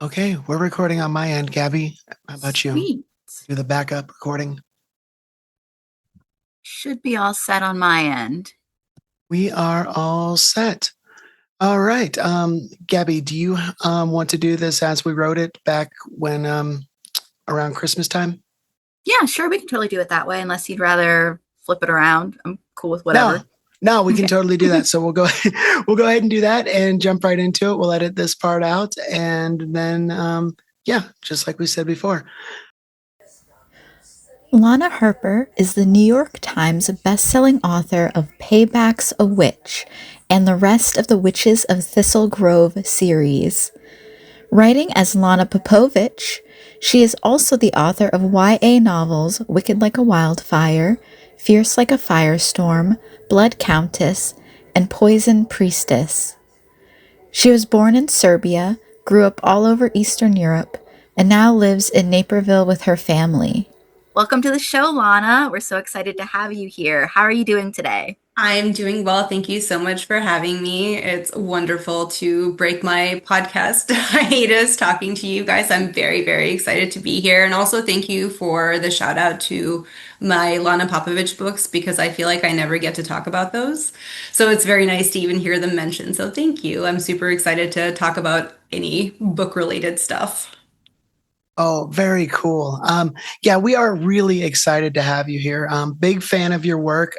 Okay, we're recording on my end. Gabby, how about you? Sweet. Do the backup recording. Should be all set on my end. We are all set. All right. Gabby, do you want to do this as we wrote it back when around Christmas time? Yeah, sure, we can totally do it that way, unless you'd rather flip it around. I'm cool with No, whatever. no, we can Okay. totally do that. So we'll go we'll go ahead and do that and jump right into it. We'll edit this part out and then yeah, just like we said before. Lana Harper is the New York Times bestselling author of Payback's a Witch and the rest of the Witches of Thistle Grove series. Writing as Lana Popovic, she is also the author of YA novels Wicked Like a Wildfire, Fierce Like a Firestorm, Blood Countess, and Poison Priestess. She was born in Serbia, grew up all over Eastern Europe, and now lives in Naperville with her family. Welcome to the show, Lana. We're so excited to have you here. How are you doing today? I'm doing well. Thank you so much for having me. It's wonderful to break my podcast hiatus talking to you guys. I'm very, very excited to be here. And also thank you for the shout out to my Lana Popovic books because I feel like I never get to talk about those. So it's very nice to even hear them mentioned. So thank you. I'm super excited to talk about any book related stuff. Oh, very cool. Yeah, we are really excited to have you here. Big fan of your work.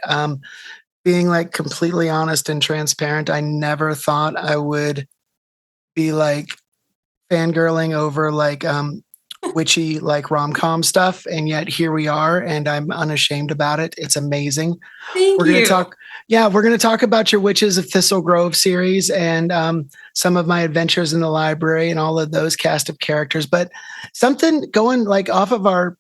Being like completely honest and transparent, I never thought I would be like fangirling over like witchy like rom-com stuff, and yet here we are, and I'm unashamed about it. It's amazing. Thank We're gonna you. talk. Yeah, we're gonna talk about your Witches of Thistle Grove series and some of my adventures in the library and all of those cast of characters. But something going like off of our,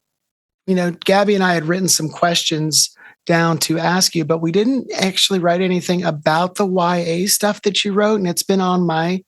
Gabby and I had written some questions down to ask you, but we didn't actually write anything about the YA stuff that you wrote, and it's been on my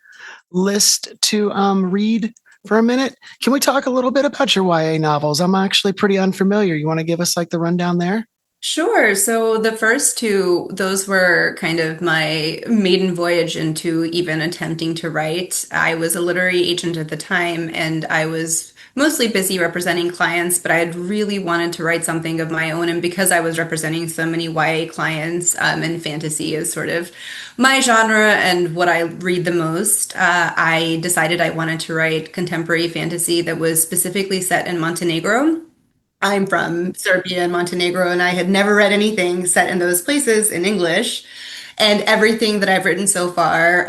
list to read for a minute. Can we talk a little bit about your YA novels? I'm actually pretty unfamiliar. You want to give us like the rundown there? Sure. So the first two, those were kind of my maiden voyage into even attempting to write. I was a literary agent at the time, and I was mostly busy representing clients, but I had really wanted to write something of my own. And because I was representing so many YA clients, and fantasy is sort of my genre and what I read the most, I decided I wanted to write contemporary fantasy that was specifically set in Montenegro. I'm from Serbia and Montenegro, and I had never read anything set in those places in English. And everything that I've written so far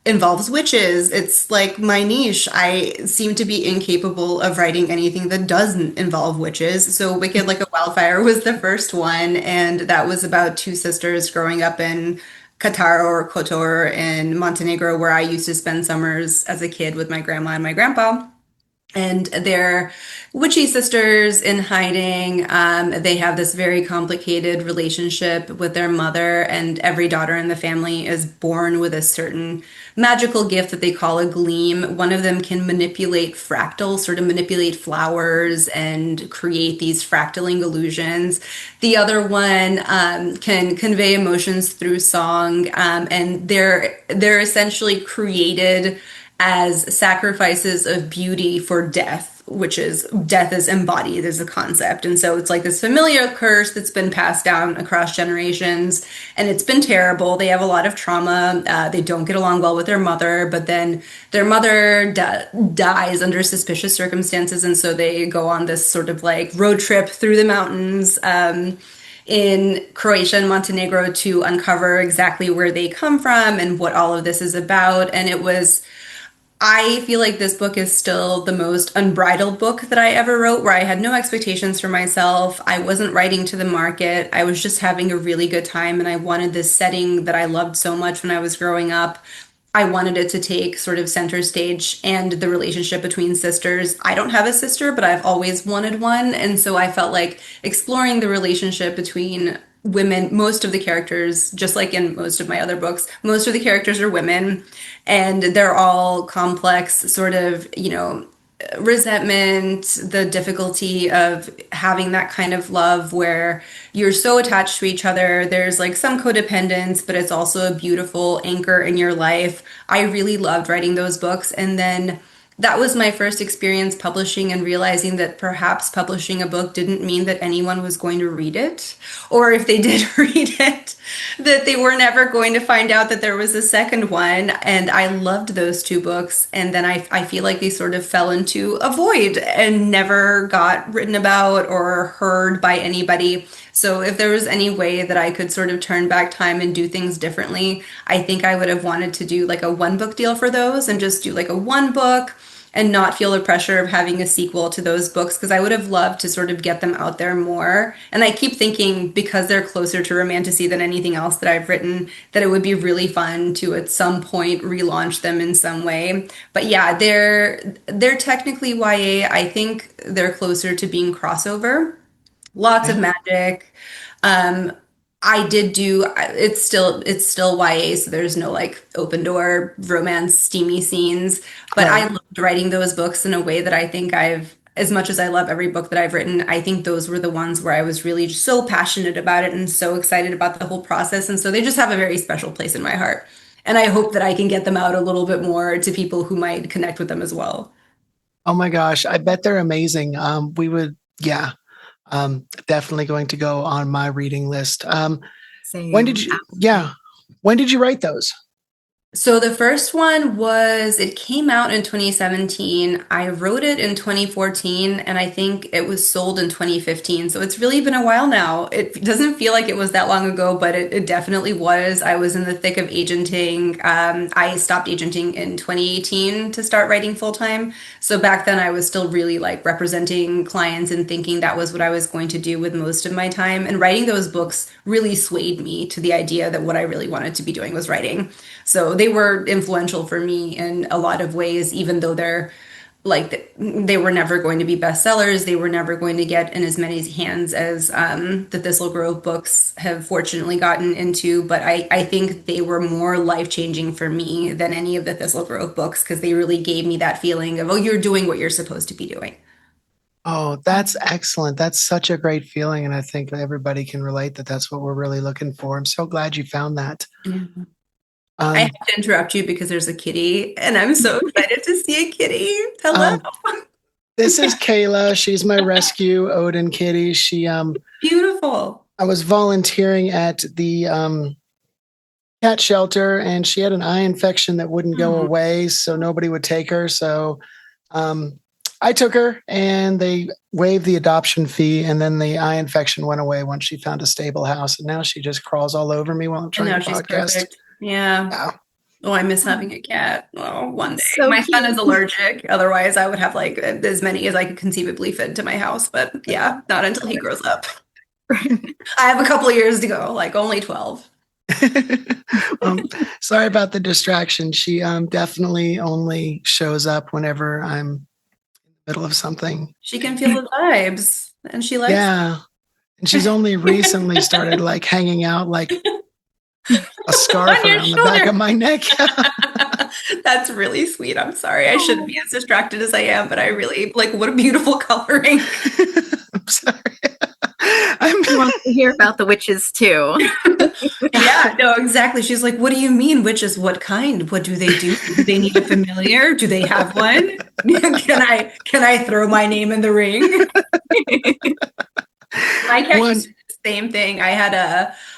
involves witches. It's like my niche. I seem to be incapable of writing anything that doesn't involve witches. So Wicked Like a Wildfire was the first one, and that was about two sisters growing up in Qatar or Kotor in Montenegro, where I used to spend summers as a kid with my grandma and my grandpa, and they're witchy sisters in hiding. They have this very complicated relationship with their mother, and every daughter in the family is born with a certain magical gift that they call a gleam. One of them can manipulate fractals, sort of manipulate flowers and create these fractaling illusions. The other one can convey emotions through song, and they're essentially created as sacrifices of beauty for death, which is death is embodied as a concept. And so it's like this familiar curse that's been passed down across generations, and it's been terrible. They have a lot of trauma. They don't get along well with their mother, but then their mother dies under suspicious circumstances. And so they go on this sort of like road trip through the mountains. In Croatia and Montenegro to uncover exactly where they come from and what all of this is about. And I feel like this book is still the most unbridled book that I ever wrote, where I had no expectations for myself. I wasn't writing to the market. I was just having a really good time, and I wanted this setting that I loved so much when I was growing up. I wanted it to take sort of center stage and the relationship between sisters. I don't have a sister, but I've always wanted one. And so I felt like exploring the relationship between women, most of the characters, just like in most of my other books, most of the characters are women, and they're all complex, sort of, resentment, the difficulty of having that kind of love where you're so attached to each other. There's like some codependence, but it's also a beautiful anchor in your life. I really loved writing those books. And then that was my first experience publishing and realizing that perhaps publishing a book didn't mean that anyone was going to read it. Or if they did read it, that they were never going to find out that there was a second one. And I loved those two books. And then I feel like they sort of fell into a void and never got written about or heard by anybody. So if there was any way that I could sort of turn back time and do things differently, I think I would have wanted to do like a one book deal for those and just do like a one book and not feel the pressure of having a sequel to those books, because I would have loved to sort of get them out there more. And I keep thinking, because they're closer to romantasy than anything else that I've written, that it would be really fun to at some point relaunch them in some way. But yeah, they're technically YA. I think they're closer to being crossover. Lots of magic. I did do, it's still YA, so there's no like open door romance steamy scenes, but I loved writing those books in a way that I think as much as I love every book that I've written, I think those were the ones where I was really so passionate about it and so excited about the whole process. And so they just have a very special place in my heart. And I hope that I can get them out a little bit more to people who might connect with them as well. Oh my gosh, I bet they're amazing. Definitely going to go on my reading list. Same. When did you write those? So the first one it came out in 2017. I wrote it in 2014, and I think it was sold in 2015. So it's really been a while now. It doesn't feel like it was that long ago, but it definitely was. I was in the thick of agenting. I stopped agenting in 2018 to start writing full time. So back then I was still really like representing clients and thinking that was what I was going to do with most of my time. And writing those books really swayed me to the idea that what I really wanted to be doing was writing. So they were influential for me in a lot of ways, even though they were never going to be bestsellers. They were never going to get in as many hands as the Thistle Grove books have fortunately gotten into. But I think they were more life-changing for me than any of the Thistle Grove books, because they really gave me that feeling of, oh, you're doing what you're supposed to be doing. Oh, that's excellent. That's such a great feeling. And I think everybody can relate that that's what we're really looking for. I'm so glad you found that. Mm-hmm. I have to interrupt you because there's a kitty, and I'm so excited to see a kitty. Hello. This is Kayla. She's my rescue Odin kitty. She beautiful. I was volunteering at the cat shelter, and she had an eye infection that wouldn't go away, so nobody would take her. So I took her, and they waived the adoption fee, and then the eye infection went away once she found a stable house, and now she just crawls all over me while I'm trying to podcast. Perfect. Yeah. Oh, I miss having a cat. Oh, one day. So my son is allergic. Otherwise, I would have like as many as I could conceivably fit into my house. But yeah, not until he grows up. I have a couple of years to go, like only 12. Sorry about the distraction. She definitely only shows up whenever I'm in the middle of something. She can feel the vibes, and she likes and she's only recently started like hanging out like a scarf around the back of my neck. That's really sweet. I'm sorry. I shouldn't be as distracted as I am, but I really like, what a beautiful coloring. I'm sorry. I want to hear about the witches too. Yeah, no, exactly. She's like, what do you mean witches? What kind? What do they do? Do they need a familiar? Do they have one? Can I throw my name in the ring? My cat used to do the same thing. I had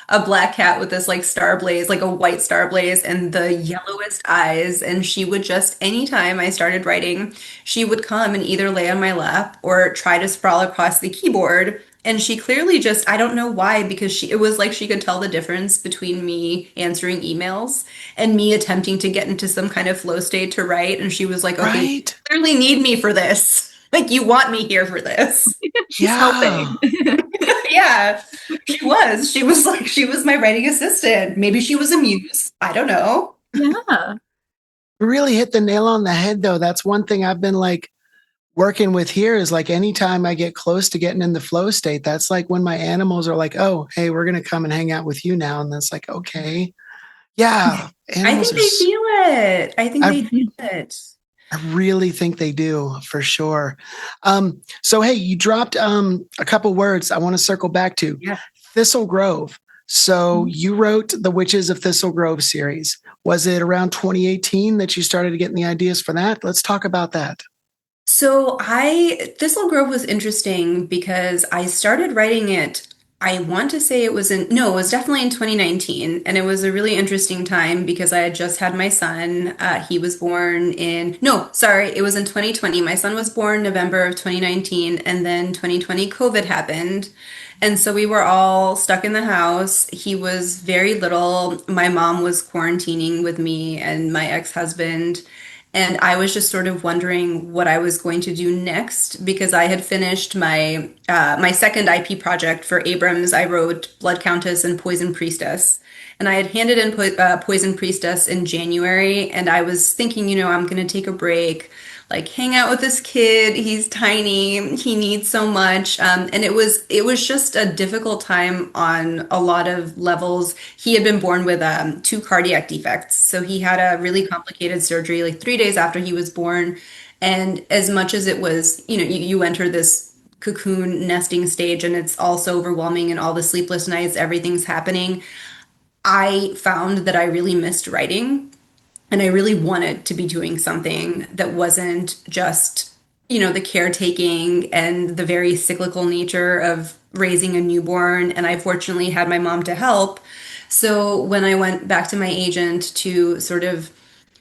a black cat with this like star blaze, like a white star blaze, and the yellowest eyes. And she would just, anytime I started writing, she would come and either lay on my lap or try to sprawl across the keyboard. And she clearly just, I don't know why, because it was like she could tell the difference between me answering emails and me attempting to get into some kind of flow state to write. And she was like, okay, you clearly need me for this. Like, you want me here for this. She's helping. Yeah, she was. She was my writing assistant. Maybe she was a muse. I don't know. Yeah. You really hit the nail on the head, though. That's one thing I've been like working with here is like anytime I get close to getting in the flow state, that's like when my animals are like, oh, hey, we're going to come and hang out with you now. And that's like, okay. Yeah. I think they feel it. I think they feel it. I really think they do, for sure. So, hey, you dropped a couple words I want to circle back to. Yeah. Thistle Grove. So you wrote the Witches of Thistle Grove series. Was it around 2018 that you started getting the ideas for that? Let's talk about that. So Thistle Grove was interesting because I started writing it. I want to say it was no, it was definitely in 2019. And it was a really interesting time because I had just had my son. He was born no, sorry, it was in 2020. My son was born November of 2019, and then 2020 COVID happened. And so we were all stuck in the house. He was very little. My mom was quarantining with me and my ex-husband. And I was just sort of wondering what I was going to do next because I had finished my second IP project for Abrams. I wrote Blood Countess and Poison Priestess, and I had handed in Poison Priestess in January. And I was thinking, I'm going to take a break, like hang out with this kid. He's tiny. He needs so much. And it was just a difficult time on a lot of levels. He had been born with two cardiac defects. So he had a really complicated surgery like 3 days after he was born. And as much as it was, you enter this cocoon nesting stage and it's all so overwhelming and all the sleepless nights, everything's happening. I found that I really missed writing. And I really wanted to be doing something that wasn't just, the caretaking and the very cyclical nature of raising a newborn. And I fortunately had my mom to help. So when I went back to my agent to sort of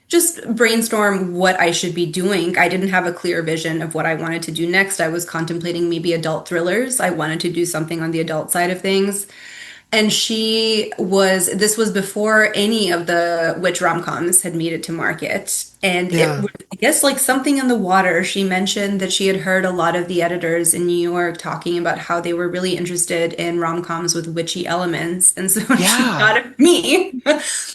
just brainstorm what I should be doing, I didn't have a clear vision of what I wanted to do next. I was contemplating maybe adult thrillers. I wanted to do something on the adult side of things. And this was before any of the witch rom-coms had made it to market. And Yeah. it was, I guess, like something in the water. She mentioned that she had heard a lot of the editors in New York talking about how they were really interested in rom-coms with witchy elements. And so she Yeah. thought of me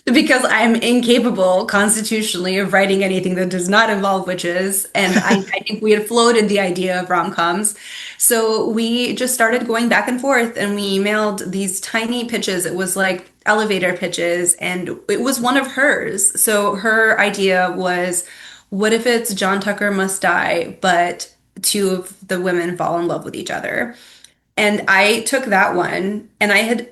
because I'm incapable constitutionally of writing anything that does not involve witches. And I think we had floated the idea of rom-coms. So we just started going back and forth and we emailed these tiny pitches. It was like elevator pitches and it was one of hers. So her idea was, what if it's John Tucker Must Die, but two of the women fall in love with each other? And I took that one and I had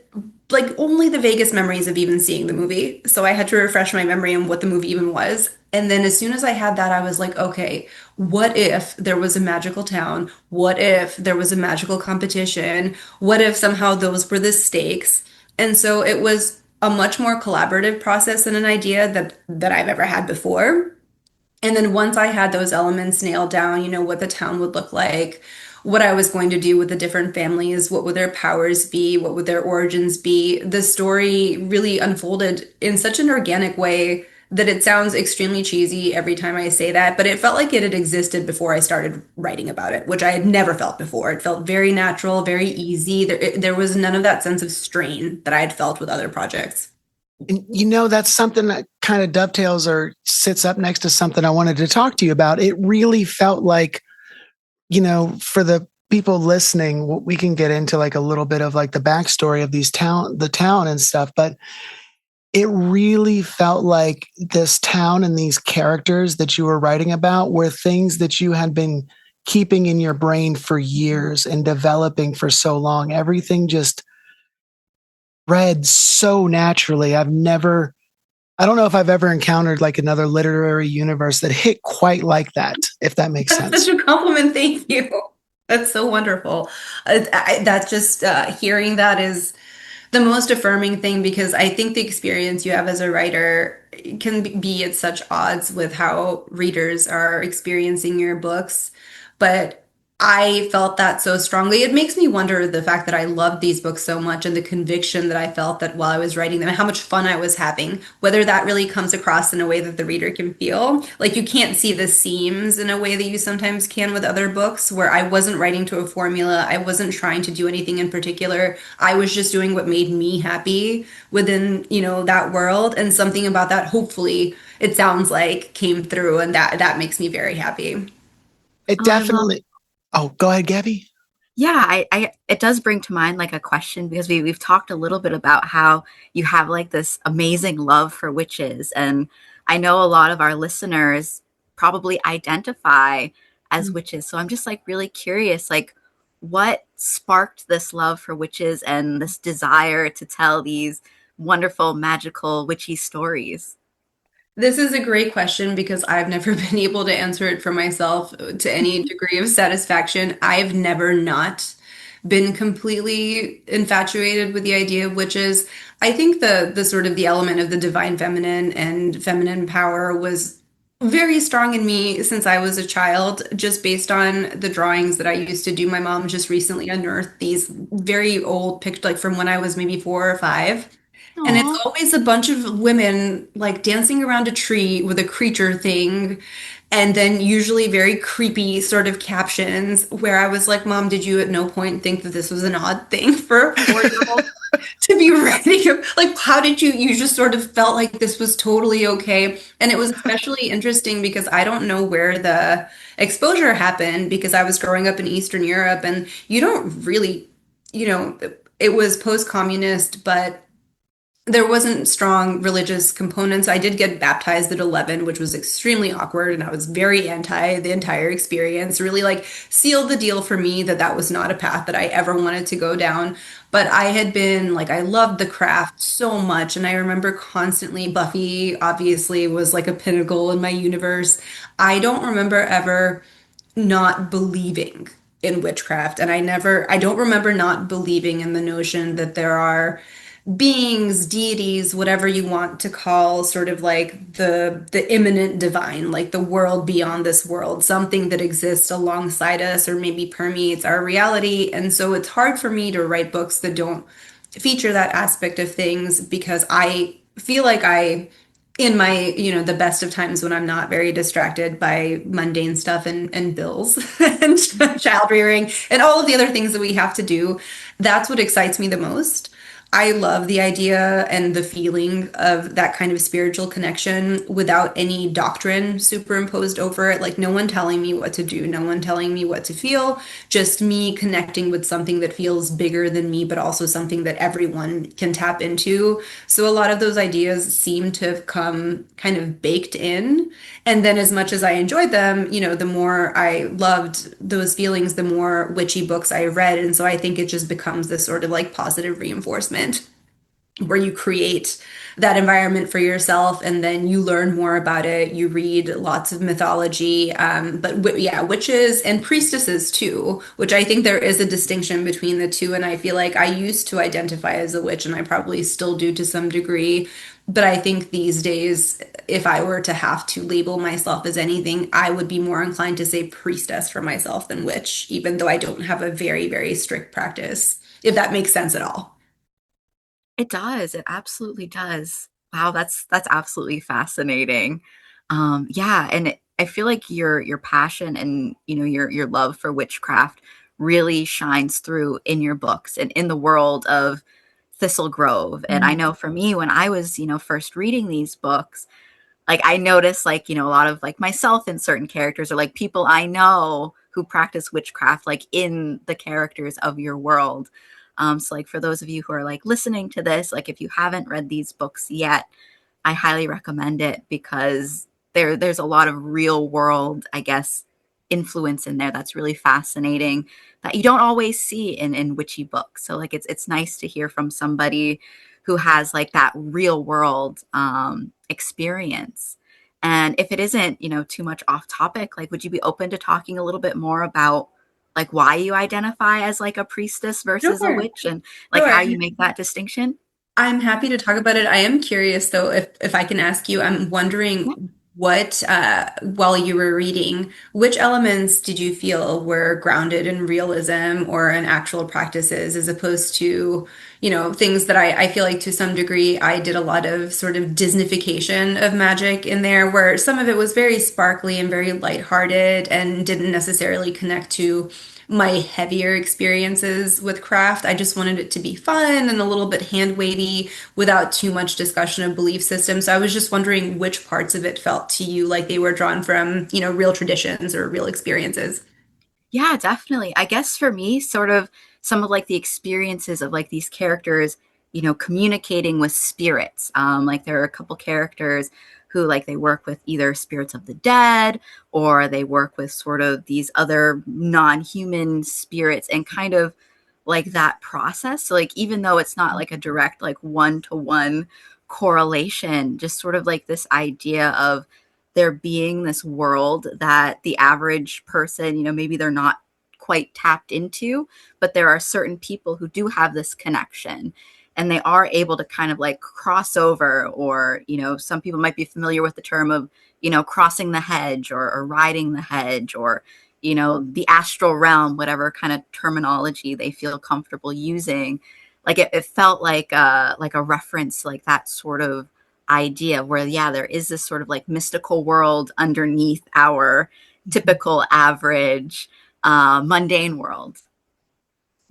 like only the vaguest memories of even seeing the movie. So I had to refresh my memory on what the movie even was. And then as soon as I had that, I was like, okay, what if there was a magical town? What if there was a magical competition? What if somehow those were the stakes? And so it was a much more collaborative process and an idea that I've ever had before. And then once I had those elements nailed down, what the town would look like, what I was going to do with the different families, what would their powers be, what would their origins be, the story really unfolded in such an organic way that it sounds extremely cheesy every time I say that, but it felt like it had existed before I started writing about it, which I had never felt before. It felt very natural, very easy. There was none of that sense of strain that I had felt with other projects. And that's something that kind of dovetails or sits up next to something I wanted to talk to you about. It really felt like, for the people listening, we can get into like a little bit of like the backstory of the town and stuff, but it really felt like this town and these characters that you were writing about were things that you had been keeping in your brain for years and developing for so long. Everything just read so naturally. I don't know if I've ever encountered like another literary universe that hit quite like that, if that makes sense. That's such a compliment. Thank you. That's so wonderful. That's just hearing that is the most affirming thing because I think the experience you have as a writer can be at such odds with how readers are experiencing your books. But I felt that so strongly. It makes me wonder the fact that I loved these books so much and the conviction that I felt that while I was writing them and how much fun I was having, whether that really comes across in a way that the reader can feel. Like you can't see the seams in a way that you sometimes can with other books where I wasn't writing to a formula. I wasn't trying to do anything in particular. I was just doing what made me happy within, that world. And something about that, hopefully, it sounds like came through and that makes me very happy. It definitely. Oh, go ahead, Gabby. Yeah, it does bring to mind like a question because we've talked a little bit about how you have like this amazing love for witches. And I know a lot of our listeners probably identify as witches. So I'm just like really curious, like what sparked this love for witches and this desire to tell these wonderful, magical, witchy stories? This is a great question because I've never been able to answer it for myself to any degree of satisfaction. I've never not been completely infatuated with the idea of witches. I think the sort of the element of the divine feminine and feminine power was very strong in me since I was a child, just based on the drawings that I used to do. My mom just recently unearthed these very old pictures, like from when I was maybe 4 or 5. And it's Aw. always a bunch of women like dancing around a tree with a creature thing, and then usually very creepy sort of captions where I was like, Mom, did you at no point think that this was an odd thing for a 4-year-old to be writing? Like, how did you just sort of felt like this was totally okay? And it was especially interesting because I don't know where the exposure happened because I was growing up in Eastern Europe and you don't really, it was post-communist, but there wasn't strong religious components. I did get baptized at 11, which was extremely awkward, and I was very anti the entire experience. Really, like, sealed the deal for me that that was not a path that I ever wanted to go down. But I had been like, I loved the craft so much, and I remember constantly Buffy obviously was like a pinnacle in my universe. I don't remember ever not believing in witchcraft, and I don't remember not believing in the notion that there are beings, deities, whatever you want to call sort of like the imminent divine, like the world beyond this world, something that exists alongside us or maybe permeates our reality. And so it's hard for me to write books that don't feature that aspect of things because I feel like in my, the best of times when I'm not very distracted by mundane stuff and bills and child rearing and all of the other things that we have to do, that's what excites me the most. I love the idea and the feeling of that kind of spiritual connection without any doctrine superimposed over it. Like, no one telling me what to do, no one telling me what to feel, just me connecting with something that feels bigger than me, but also something that everyone can tap into. So, a lot of those ideas seem to have come kind of baked in. And then, as much as I enjoyed them, the more I loved those feelings, the more witchy books I read. And so I think it just becomes this sort of like positive reinforcement where you create that environment for yourself and then you learn more about it. You read lots of mythology, yeah, witches and priestesses too, which I think there is a distinction between the two. And I feel like I used to identify as a witch and I probably still do to some degree. But I think these days, if I were to have to label myself as anything, I would be more inclined to say priestess for myself than witch, even though I don't have a very, very strict practice, if that makes sense at all. It does. It absolutely does. Wow, that's absolutely fascinating. Yeah, and I feel like your passion and your love for witchcraft really shines through in your books and in the world of Thistle Grove. And I know for me, when I was first reading these books, like I noticed like a lot of like myself in certain characters or like people I know who practice witchcraft like in the characters of your world. So like for those of you who are like listening to this, like if you haven't read these books yet, I highly recommend it because there's a lot of real world, I guess, influence in there that's really fascinating that you don't always see in witchy books. So like it's nice to hear from somebody who has like that real world experience. And if it isn't, too much off topic, like would you be open to talking a little bit more about like why you identify as like a priestess versus a Sure. witch and like Sure. how you make that distinction? I'm happy to talk about it. I am curious though, if I can ask you, I'm wondering what, while you were reading, which elements did you feel were grounded in realism or in actual practices as opposed to, things that I feel like to some degree I did a lot of sort of Disneyfication of magic in there, where some of it was very sparkly and very lighthearted and didn't necessarily connect to my heavier experiences with craft. I just wanted it to be fun and a little bit hand wavy without too much discussion of belief systems. So I was just wondering which parts of it felt to you like they were drawn from, real traditions or real experiences. Yeah, definitely. I guess for me, sort of some of like the experiences of like these characters, communicating with spirits. Like there are a couple characters who like they work with either spirits of the dead or they work with sort of these other non-human spirits and kind of like that process. So like even though it's not like a direct like one-to-one correlation, just sort of like this idea of there being this world that the average person, you know, maybe they're not quite tapped into, but there are certain people who do have this connection and they are able to kind of like cross over, or, you know, some people might be familiar with the term of, you know, crossing the hedge, or riding the hedge, or, you know, the astral realm, whatever kind of terminology they feel comfortable using. Like it felt like a reference, like that sort of idea where, yeah, there is this sort of like mystical world underneath our typical average mundane world.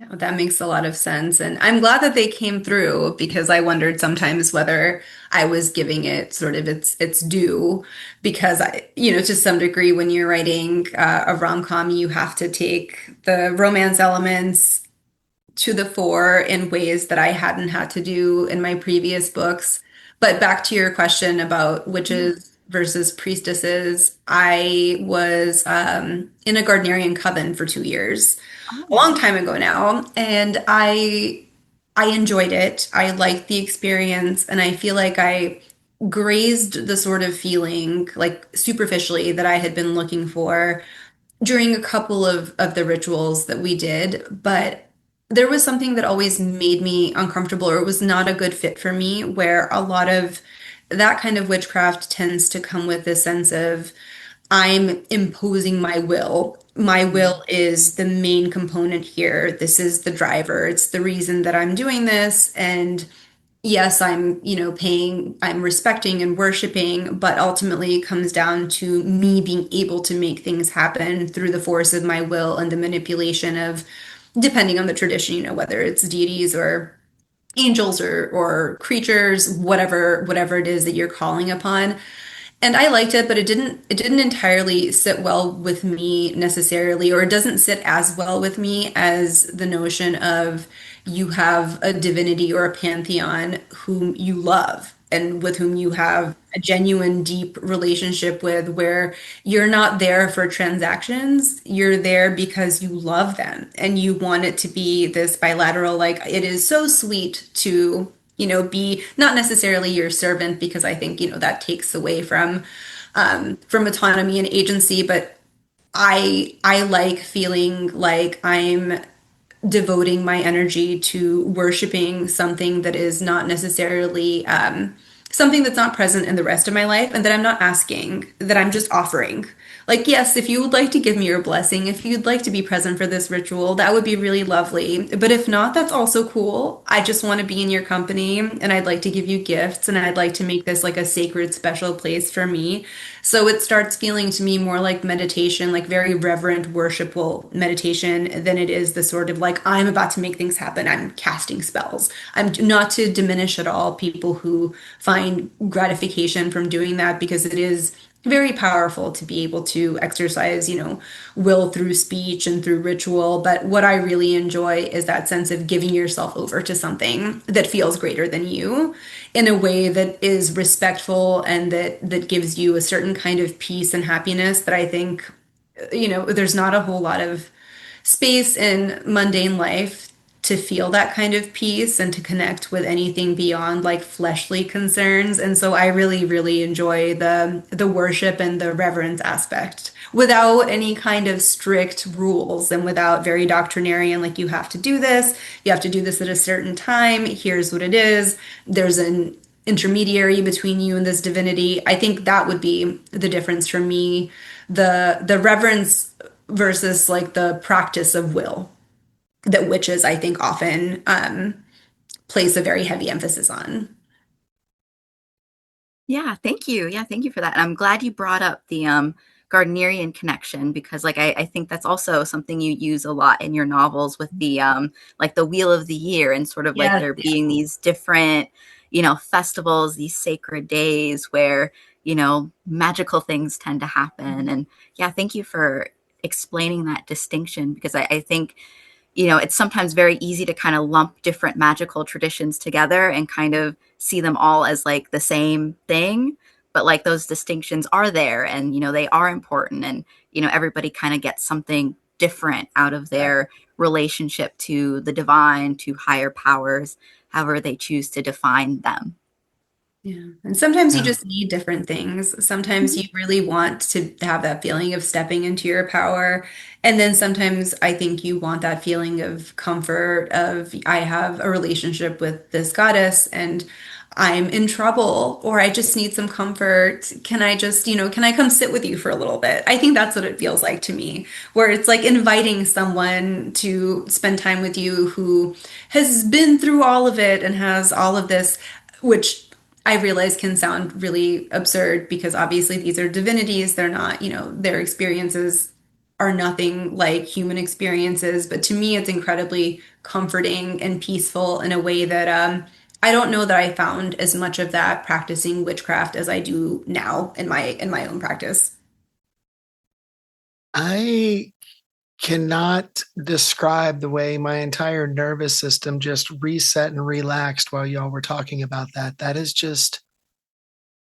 Yeah, that makes a lot of sense. And I'm glad that they came through, because I wondered sometimes whether I was giving it sort of its due. Because to some degree, when you're writing a rom-com, you have to take the romance elements to the fore in ways that I hadn't had to do in my previous books. But back to your question about witches versus priestesses, I was in a Gardnerian coven for 2 years, a long time ago now, and I enjoyed it. I liked the experience, and I feel like I grazed the sort of feeling, like superficially, that I had been looking for during a couple of the rituals that we did, but there was something that always made me uncomfortable, or it was not a good fit for me, where a lot of that kind of witchcraft tends to come with this sense of I'm imposing my will. My will is the main component here. This is the driver. It's the reason that I'm doing this. And yes, I'm, paying, I'm respecting and worshiping, but ultimately it comes down to me being able to make things happen through the force of my will and the manipulation of, depending on the tradition, whether it's deities or angels or creatures, whatever it is that you're calling upon. And I liked it, but it didn't entirely sit well with me necessarily, or it doesn't sit as well with me as the notion of you have a divinity or a pantheon whom you love and with whom you have a genuine, deep relationship with, where you're not there for transactions. You're there because you love them and you want it to be this bilateral, like it is so sweet to be not necessarily your servant, because I think, that takes away from autonomy and agency. But I like feeling like I'm devoting my energy to worshiping something that is not necessarily something that's not present in the rest of my life, and that I'm not asking, that I'm just offering. Like, yes, if you would like to give me your blessing, if you'd like to be present for this ritual, that would be really lovely. But if not, that's also cool. I just want to be in your company, and I'd like to give you gifts, and I'd like to make this like a sacred, special place for me. So it starts feeling to me more like meditation, like very reverent, worshipful meditation, than it is the sort of like, I'm about to make things happen. I'm casting spells. I'm not to diminish at all people who find gratification from doing that, because it is very powerful to be able to exercise, will through speech and through ritual. But what I really enjoy is that sense of giving yourself over to something that feels greater than you, in a way that is respectful, and that gives you a certain kind of peace and happiness that I think, there's not a whole lot of space in mundane life to feel that kind of peace and to connect with anything beyond like fleshly concerns. And so I really, really enjoy the worship and the reverence aspect, without any kind of strict rules, and without very doctrinarian, like you have to do this at a certain time, here's what it is, there's an intermediary between you and this divinity. I think that would be the difference for me, the reverence versus like the practice of will that witches, I think, often place a very heavy emphasis on. Yeah, thank you. Yeah, thank you for that. And I'm glad you brought up the Gardnerian connection, because like I think that's also something you use a lot in your novels, with the like the Wheel of the Year, and sort of like Yes, there being these different, festivals, these sacred days where, magical things tend to happen. And yeah, thank you for explaining that distinction, because I think it's sometimes very easy to kind of lump different magical traditions together and kind of see them all as like the same thing. But like those distinctions are there, and, they are important, and, everybody kind of gets something different out of their relationship to the divine, to higher powers, however they choose to define them. Yeah. And sometimes you Yeah. just need different things. Sometimes you really want to have that feeling of stepping into your power. And then sometimes I think you want that feeling of comfort of I have a relationship with this goddess and I'm in trouble or I just need some comfort. Can I just, can I come sit with you for a little bit? I think that's what it feels like to me, where it's like inviting someone to spend time with you who has been through all of it and has all of this, which I realize can sound really absurd because obviously these are divinities. They're not, their experiences are nothing like human experiences. But to me, it's incredibly comforting and peaceful in a way that I don't know that I found as much of that practicing witchcraft as I do now in my own practice. I cannot describe the way my entire nervous system just reset and relaxed while y'all were talking about that. That is just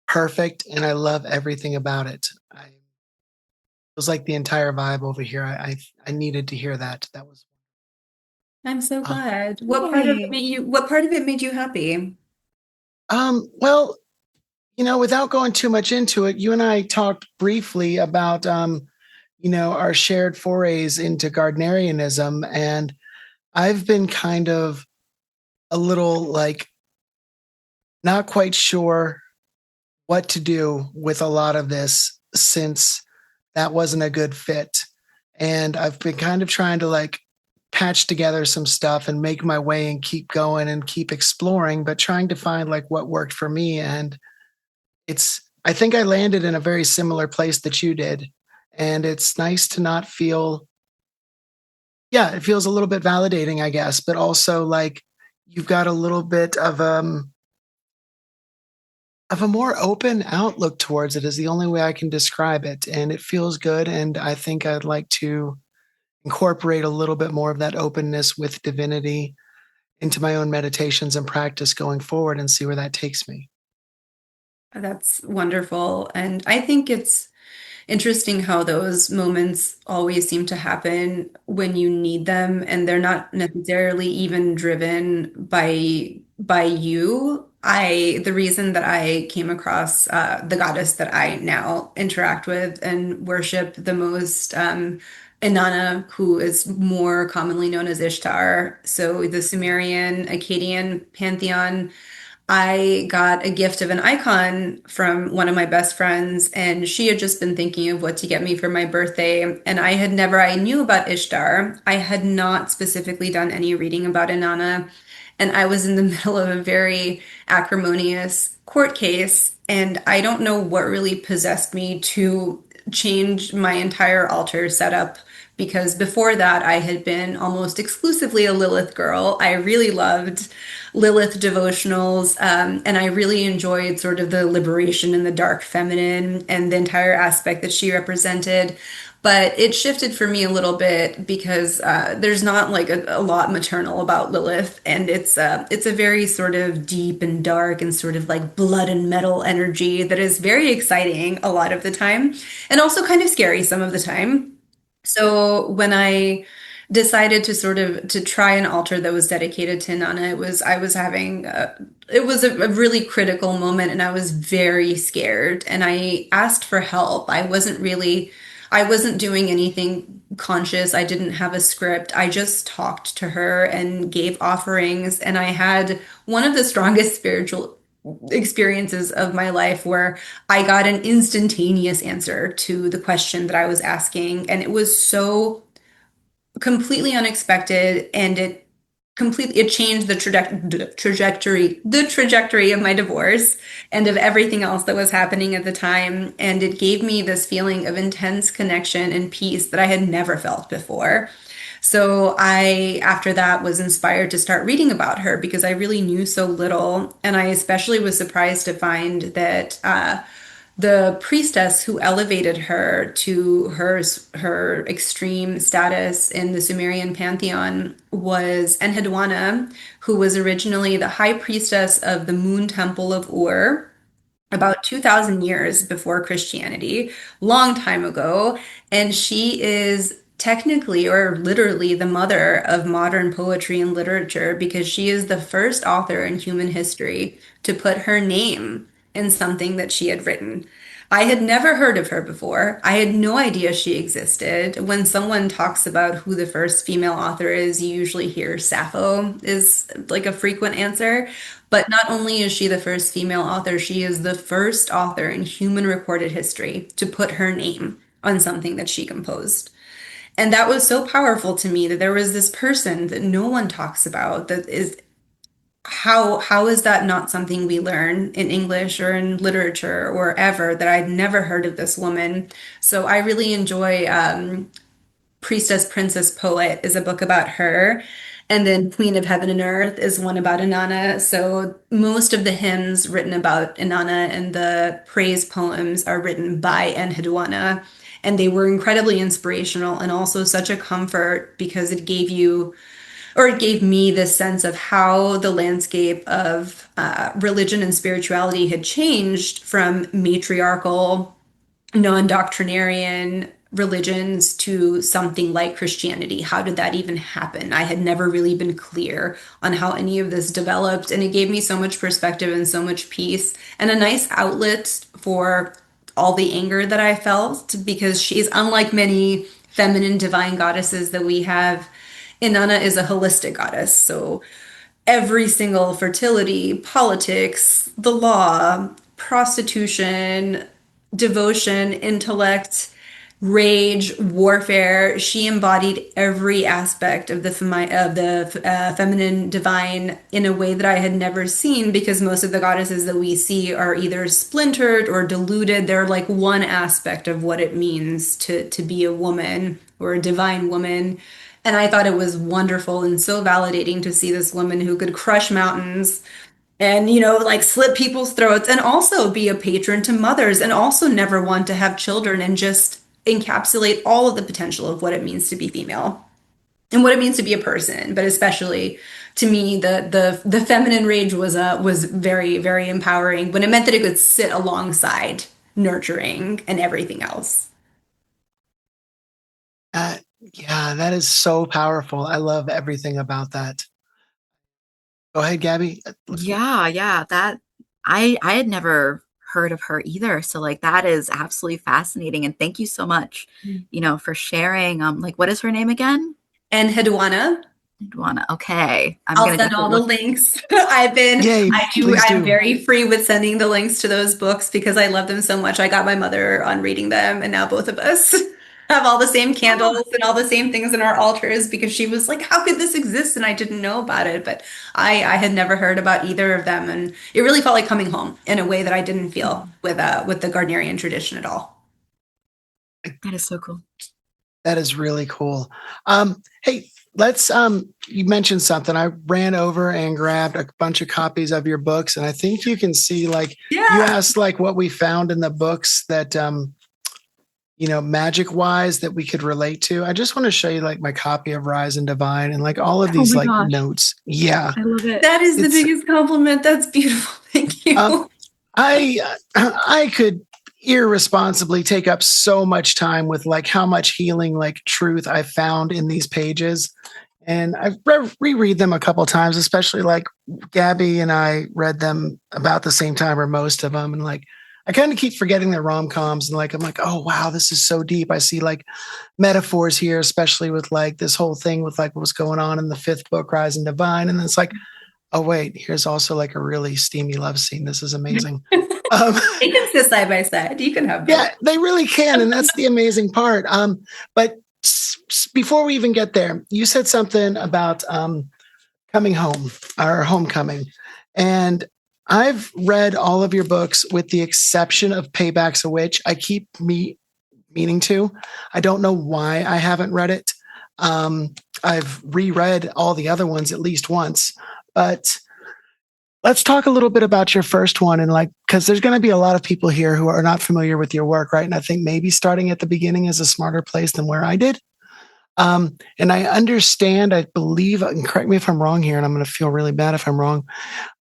perfect, and I love everything about it. It was like the entire vibe over here. I needed to hear that. That was I'm so um, glad. yay. What part of it made you happy? Well, without going too much into it, you and I talked briefly about our shared forays into Gardnerianism, and I've been kind of a little like not quite sure what to do with a lot of this since that wasn't a good fit. And I've been kind of trying to like patch together some stuff and make my way and keep going and keep exploring, but trying to find like what worked for me. And I think I landed in a very similar place that you did. And it's nice to not feel, yeah, it feels a little bit validating, I guess, but also like you've got a little bit of a more open outlook towards it is the only way I can describe it. And it feels good. And I think I'd like to incorporate a little bit more of that openness with divinity into my own meditations and practice going forward and see where that takes me. That's wonderful. And I think it's interesting how those moments always seem to happen when you need them, and they're not necessarily even driven by you. The reason that I came across the goddess that I now interact with and worship the most, Inanna, who is more commonly known as Ishtar, so the Sumerian Akkadian pantheon. I got a gift of an icon from one of my best friends, and she had just been thinking of what to get me for my birthday. And I knew about Ishtar. I had not specifically done any reading about Inanna. And I was in the middle of a very acrimonious court case. And I don't know what really possessed me to change my entire altar setup because before that I had been almost exclusively a Lilith girl. I really loved Lilith devotionals, and I really enjoyed sort of the liberation in the dark feminine and the entire aspect that she represented. But it shifted for me a little bit because there's not like a lot maternal about Lilith, and it's a very sort of deep and dark and sort of like blood and metal energy that is very exciting a lot of the time, and also kind of scary some of the time. So when I decided to sort of to try an altar that was dedicated to Nana, I was having it was a really critical moment, and I was very scared, and I asked for help. I wasn't doing anything conscious. I didn't have a script. I just talked to her and gave offerings, and I had one of the strongest spiritual experiences of my life where I got an instantaneous answer to the question that I was asking. And it was so completely unexpected, and it changed the trajectory of my divorce and of everything else that was happening at the time. And it gave me this feeling of intense connection and peace that I had never felt before. So I, after that, was inspired to start reading about her because I really knew so little. And I especially was surprised to find that the priestess who elevated her to her extreme status in the Sumerian pantheon was Enheduanna, who was originally the high priestess of the moon temple of Ur about 2,000 years before Christianity, long time ago. And she is technically or literally the mother of modern poetry and literature because she is the first author in human history to put her name in something that she had written. I had never heard of her before. I had no idea she existed. When someone talks about who the first female author is, you usually hear Sappho is like a frequent answer. But not only is she the first female author, she is the first author in human recorded history to put her name on something that she composed. And that was so powerful to me that there was this person that no one talks about that is how is that not something we learn in English or in literature or ever that I'd never heard of this woman. So I really enjoy Priestess, Princess, Poet is a book about her. And then Queen of Heaven and Earth is one about Inanna. So most of the hymns written about Inanna and the praise poems are written by Enheduanna. And they were incredibly inspirational and also such a comfort because it gave you, or it gave me this sense of how the landscape of religion and spirituality had changed from matriarchal, non-doctrinarian religions to something like Christianity. How did that even happen? I had never really been clear on how any of this developed, and it gave me so much perspective and so much peace and a nice outlet for all the anger that I felt because she's unlike many feminine divine goddesses that we have. Inanna is a holistic goddess, so every single fertility, politics, the law, prostitution, devotion, intellect, rage, warfare. She embodied every aspect of the feminine divine in a way that I had never seen because most of the goddesses that we see are either splintered or diluted. They're like one aspect of what it means to be a woman or a divine woman. And I thought it was wonderful and so validating to see this woman who could crush mountains and, like slit people's throats and also be a patron to mothers and also never want to have children and just encapsulate all of the potential of what it means to be female and what it means to be a person. But especially to me, the feminine rage was very, very empowering when it meant that it could sit alongside nurturing and everything else. Yeah, that is so powerful. I love everything about that. Go ahead, Gabby. Yeah, that I had never heard of her either. So like that is absolutely fascinating. And thank you so much, for sharing. Like what is her name again? Enheduanna. Enheduanna. Okay. I'll send all the links. Yay, I'm very free with sending the links to those books because I love them so much. I got my mother on reading them, and now both of us have all the same candles and all the same things in our altars because she was like, how could this exist? And I didn't know about it, but I had never heard about either of them. And it really felt like coming home in a way that I didn't feel with the Gardnerian tradition at all. That is so cool. That is really cool. Hey, let's you mentioned something. I ran over and grabbed a bunch of copies of your books, and I think you can see you asked what we found in the books that magic wise that we could relate to. I just want to show you my copy of Rise and Divine and all of these notes. Yeah. I love it. That is the biggest compliment. That's beautiful. Thank you. I could irresponsibly take up so much time with how much healing truth I found in these pages. And I've reread them a couple of times, especially Gabby and I read them about the same time or most of them. And I kind of keep forgetting the rom-coms and I'm like, oh wow, this is so deep. I see metaphors here, especially with this whole thing with what was going on in the fifth book, Rise and Divine. And then it's oh wait, here's also a really steamy love scene. This is amazing. They can sit side by side. You can have both. Yeah, they really can. And that's the amazing part. But before we even get there, you said something about coming home or homecoming. And I've read all of your books with the exception of Payback's a Witch. I keep meaning to. I don't know why I haven't read it. I've reread all the other ones at least once. But let's talk a little bit about your first one. And because there's going to be a lot of people here who are not familiar with your work, right? And I think maybe starting at the beginning is a smarter place than where I did. And I understand, I believe, and correct me if I'm wrong here, and I'm going to feel really bad if I'm wrong,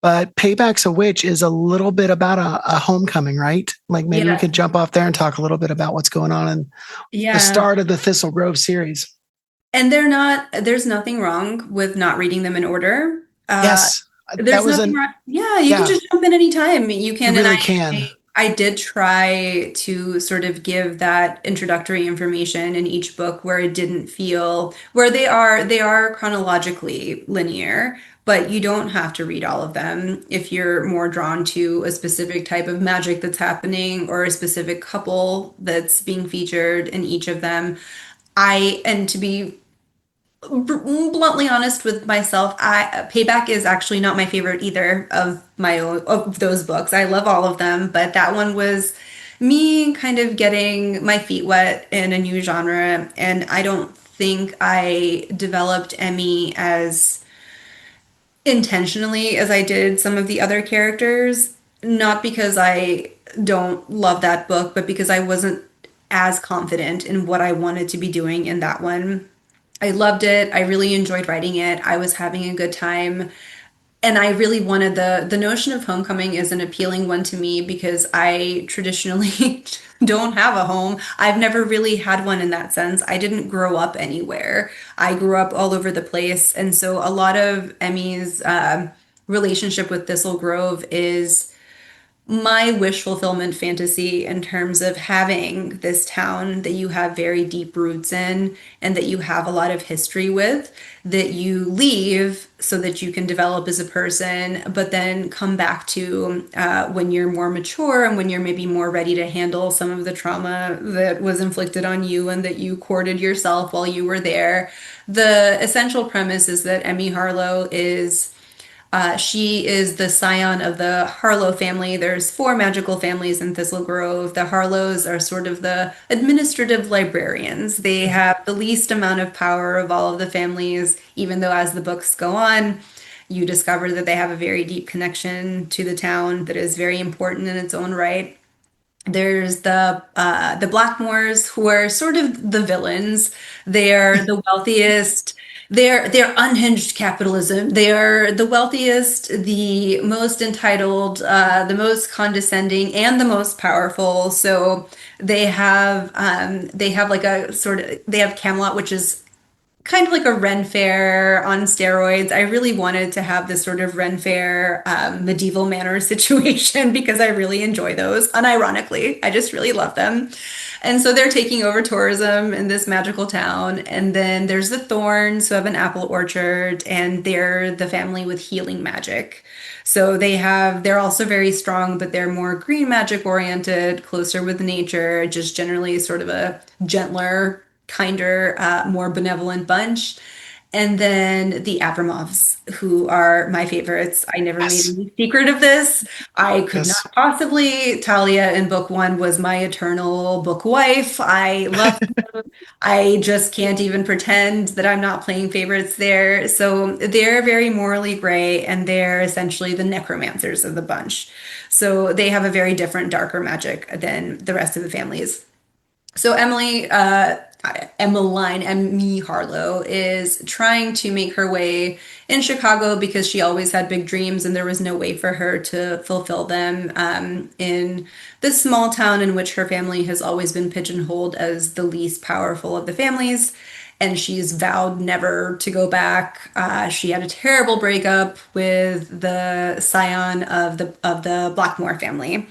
but Payback's a Witch is a little bit about a homecoming, right? Maybe we could jump off there and talk a little bit about what's going on in the start of the Thistle Grove series. And there's nothing wrong with not reading them in order. Yes. That There's was nothing an wrong. Yeah, you can yeah, just jump in anytime. You you can, and really I can. I did try to sort of give that introductory information in each book where it didn't feel where they are chronologically linear, but you don't have to read all of them if you're more drawn to a specific type of magic that's happening or a specific couple that's being featured in each of them. And to be bluntly honest with myself, Payback is actually not my favorite either of my own of those books. I love all of them, but that one was me kind of getting my feet wet in a new genre, and I don't think I developed Emmy as intentionally as I did some of the other characters, not because I don't love that book, but because I wasn't as confident in what I wanted to be doing in that one. I loved it. I really enjoyed writing it. I was having a good time. And I really wanted the notion of homecoming is an appealing one to me because I traditionally don't have a home. I've never really had one in that sense. I didn't grow up anywhere. I grew up all over the place. And so a lot of Emmy's relationship with Thistle Grove is my wish fulfillment fantasy in terms of having this town that you have very deep roots in and that you have a lot of history with, that you leave so that you can develop as a person, but then come back to when you're more mature and when you're maybe more ready to handle some of the trauma that was inflicted on you and that you courted yourself while you were there. The essential premise is that Emmy Harlow is she is the scion of the Harlow family. There's four magical families in Thistle Grove. The Harlows are sort of the administrative librarians. They have the least amount of power of all of the families, even though as the books go on, you discover that they have a very deep connection to the town that is very important in its own right. There's the Blackmores who are sort of the villains. They're the wealthiest. They're unhinged capitalism. They are the wealthiest, the most entitled, the most condescending, and the most powerful. So they have like a sort of they have Camelot, which is kind of like a Ren Fair on steroids. I really wanted to have this sort of Ren Fair medieval manor situation because I really enjoy those. Unironically, I just really love them. And so they're taking over tourism in this magical town. And then there's the Thorns who have an apple orchard, and they're the family with healing magic. So they're also very strong, but they're more green magic oriented, closer with nature, just generally sort of a gentler, kinder, more benevolent bunch. And then the Abramovs, who are my favorites. I never made Yes. any secret of this. I could Yes. not possibly. Talia in book one was my eternal book wife. I love them. I just can't even pretend that I'm not playing favorites there. So they're very morally gray, and they're essentially the necromancers of the bunch. So they have a very different, darker magic than the rest of the families. So Emmy Harlow is trying to make her way in Chicago because she always had big dreams and there was no way for her to fulfill them in this small town in which her family has always been pigeonholed as the least powerful of the families. And she's vowed never to go back. She had a terrible breakup with the scion of the Blackmore family,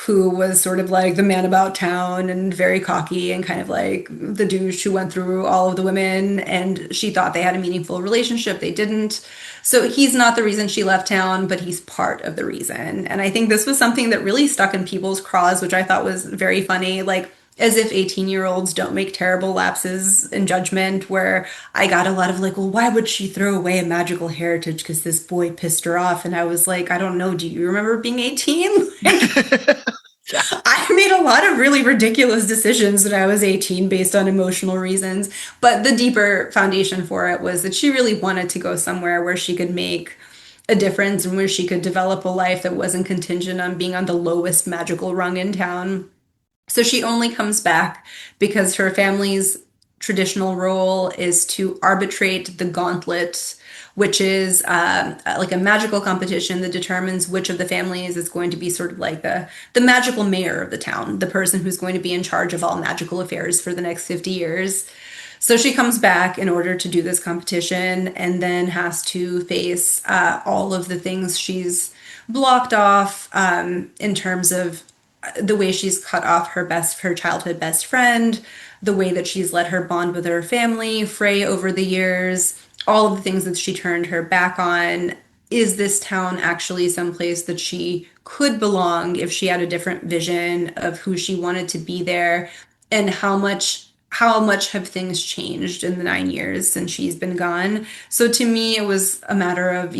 who was sort of like the man about town and very cocky and kind of like the douche who went through all of the women. And she thought they had a meaningful relationship. They didn't. So he's not the reason she left town, but he's part of the reason. And I think this was something that really stuck in people's craws, which I thought was very funny. Like, as if 18-year-olds don't make terrible lapses in judgment, where I got a lot of like, well, why would she throw away a magical heritage because this boy pissed her off? And I was like, I don't know. Do you remember being 18? I made a lot of really ridiculous decisions when I was 18 based on emotional reasons. But the deeper foundation for it was that she really wanted to go somewhere where she could make a difference and where she could develop a life that wasn't contingent on being on the lowest magical rung in town. So she only comes back because her family's traditional role is to arbitrate the gauntlet, which is like a magical competition that determines which of the families is going to be sort of like the magical mayor of the town, the person who's going to be in charge of all magical affairs for the next 50 years. So she comes back in order to do this competition and then has to face all of the things she's blocked off in terms of the way she's cut off her childhood best friend, the way that she's let her bond with her family fray over the years, all of the things that she turned her back on. Is this town actually someplace that she could belong if she had a different vision of who she wanted to be there? And how much have things changed in the 9 years since she's been gone? So to me, it was a matter of,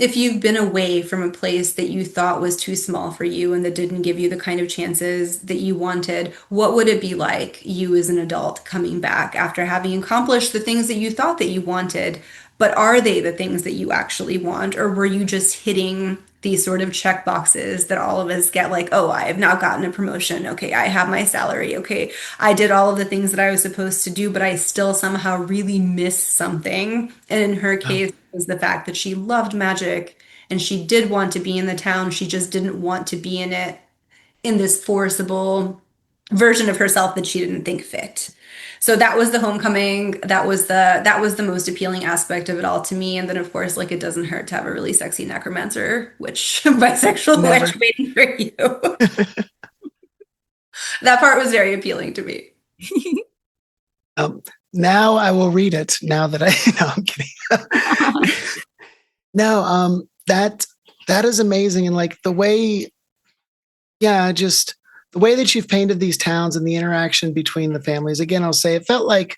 if you've been away from a place that you thought was too small for you and that didn't give you the kind of chances that you wanted, what would it be like you as an adult coming back after having accomplished the things that you thought that you wanted? But are they the things that you actually want? Or were you just hitting these sort of check boxes that all of us get, like, oh, I have now gotten a promotion. Okay, I have my salary. Okay, I did all of the things that I was supposed to do, but I still somehow really miss something. And in her Oh, case, was the fact that she loved magic and she did want to be in the town. She just didn't want to be in it in this forcible version of herself that she didn't think fit. So that was the homecoming. That was the most appealing aspect of it all to me. And then of course, like, it doesn't hurt to have a really sexy necromancer, which bisexual never. witch waiting for you. That part was very appealing to me. Um, now I will read it. Now that I, no, I'm kidding. No, that is amazing, and like the way, yeah, just the way that you've painted these towns and the interaction between the families. Again, I'll say it felt like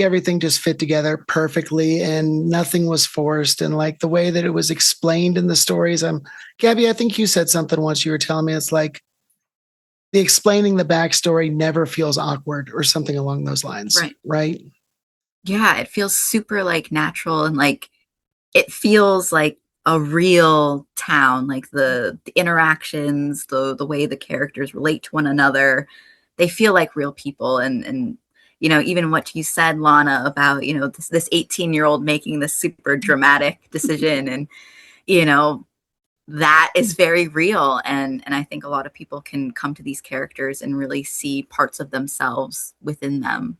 everything just fit together perfectly and nothing was forced. And like the way that it was explained in the stories, Gabby, I think you said something once. You were telling me it's like the explaining the backstory never feels awkward or something along those lines, Right. right? Yeah, it feels super like natural, and like it feels like a real town, like the interactions, the way the characters relate to one another. They feel like real people, and even what you said, Lana, about this 18-year-old making this super dramatic decision, and you know that is very real, and I think a lot of people can come to these characters and really see parts of themselves within them.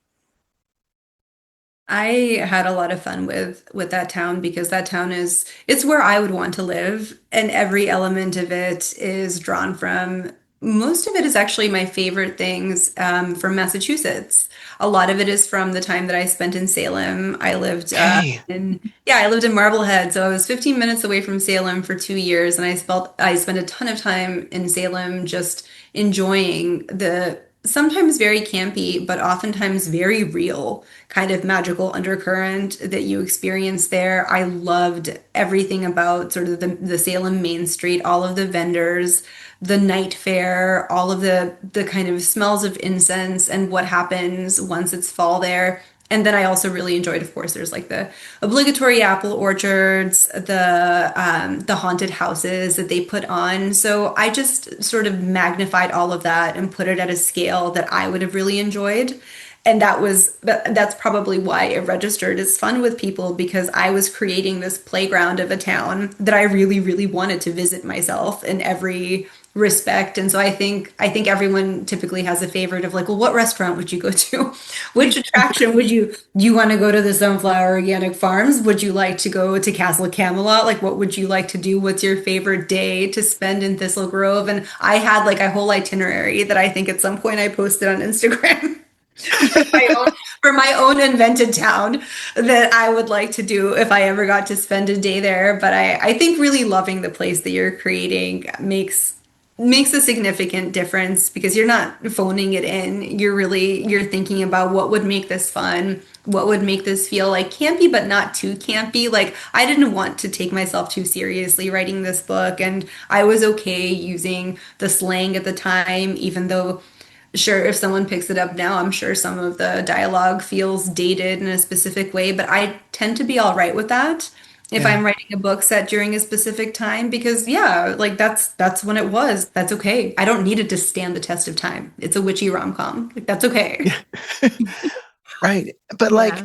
I had a lot of fun with that town because that town it's where I would want to live, and every element of it is drawn from. Most of it is actually my favorite things from Massachusetts. A lot of it is from the time that I spent in Salem. I lived Okay. in yeah, I lived in Marblehead, so I was 15 minutes away from Salem for 2 years, and I spent a ton of time in Salem just enjoying the sometimes very campy, but oftentimes very real kind of magical undercurrent that you experience there. I loved everything about sort of the Salem Main Street, all of the vendors, the night fair, all of the kind of smells of incense and what happens once it's fall there. And then I also really enjoyed, of course, there's like the obligatory apple orchards, the haunted houses that they put on. So I just sort of magnified all of that and put it at a scale that I would have really enjoyed. And that's probably why it registered as fun with people, because I was creating this playground of a town that I really, really wanted to visit myself in every respect. And so I think everyone typically has a favorite of, like, well, what restaurant would you go to? Which attraction would you want to go to the Sunflower Organic Farms? Would you like to go to Castle Camelot? Like, what would you like to do? What's your favorite day to spend in Thistle Grove? And I had like a whole itinerary that I think at some point I posted on Instagram. For my own invented town that I would like to do if I ever got to spend a day there. But I think really loving the place that you're creating makes a significant difference, because you're not phoning it in. You're thinking about what would make this fun, what would make this feel like campy but not too campy. Like, I didn't want to take myself too seriously writing this book, and I was okay using the slang at the time, even though sure, if someone picks it up now, I'm sure some of the dialogue feels dated in a specific way, but I tend to be all right with that if Yeah. I'm writing a book set during a specific time, because yeah, like that's when it was. That's okay. I don't need it to stand the test of time. It's a witchy rom-com. Like, that's okay. Right. But like Yeah.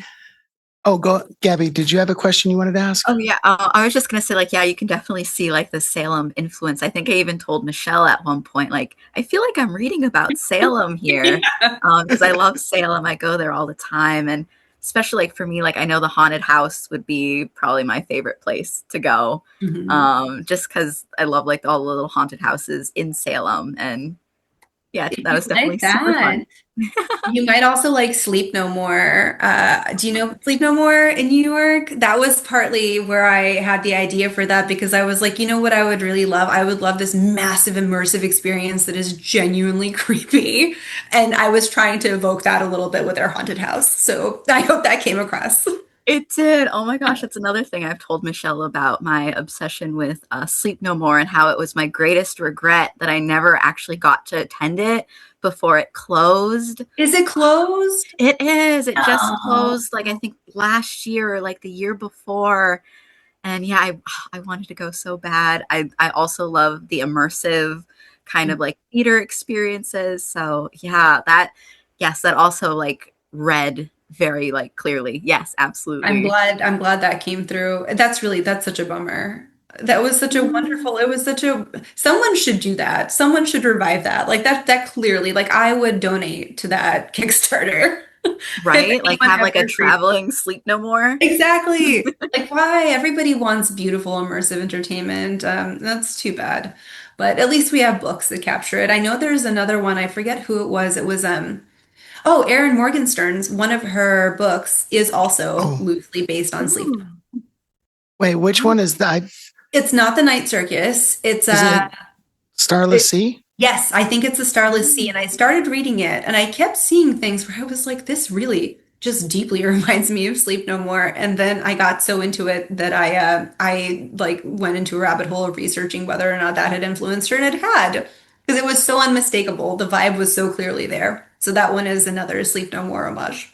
Oh, go, Gabby. Did you have a question you wanted to ask? Oh yeah, I was just gonna say, like, yeah, you can definitely see like the Salem influence. I think I even told Michelle at one point, like, I feel like I'm reading about Salem here, Yeah. because I love Salem. I go there all the time, and especially like for me, like I know the haunted house would be probably my favorite place to go, Mhm. just because I love like all the little haunted houses in Salem, and yeah, If that you was definitely like super that, fun. you might also like Sleep No More. Do you know Sleep No More in New York? That was partly where I had the idea for that because I was like, you know what I would really love? I would love this massive immersive experience that is genuinely creepy. And I was trying to evoke that a little bit with our haunted house. So I hope that came across. It did. Oh my gosh, that's another thing I've told Michelle about my obsession with Sleep No More and how it was my greatest regret that I never actually got to attend it before it closed. Is it closed? It is. It just Oh. closed like I think last year or like the year before. And yeah, I wanted to go so bad. I also love the immersive kind of like theater experiences. So yeah, that yes, that also like read very like clearly. Yes, absolutely. I'm glad that came through. That's such a bummer. That was such a wonderful, it was such a, someone should do that. Someone should revive that. Like that clearly, like I would donate to that Kickstarter if Right? Like anyone have like a ever agreed. traveling Sleep No More. Exactly. Like why? Everybody wants beautiful immersive entertainment. That's too bad. But at least we have books that capture it. I know there's another one, I forget who it was. It was oh, Erin Morgenstern's one of her books is also Oh, loosely based on sleep. Ooh. wait, which one is that? It's not the Night Circus. Is it Starless It, Sea? yes, I think it's a Starless Sea. And I started reading it and I kept seeing things where I was like, this really just deeply reminds me of Sleep No More. And then I got so into it that I like went into a rabbit hole of researching whether or not that had influenced her, and it had. Because it was so unmistakable. The vibe was so clearly there. So that one is another Sleep No More homage.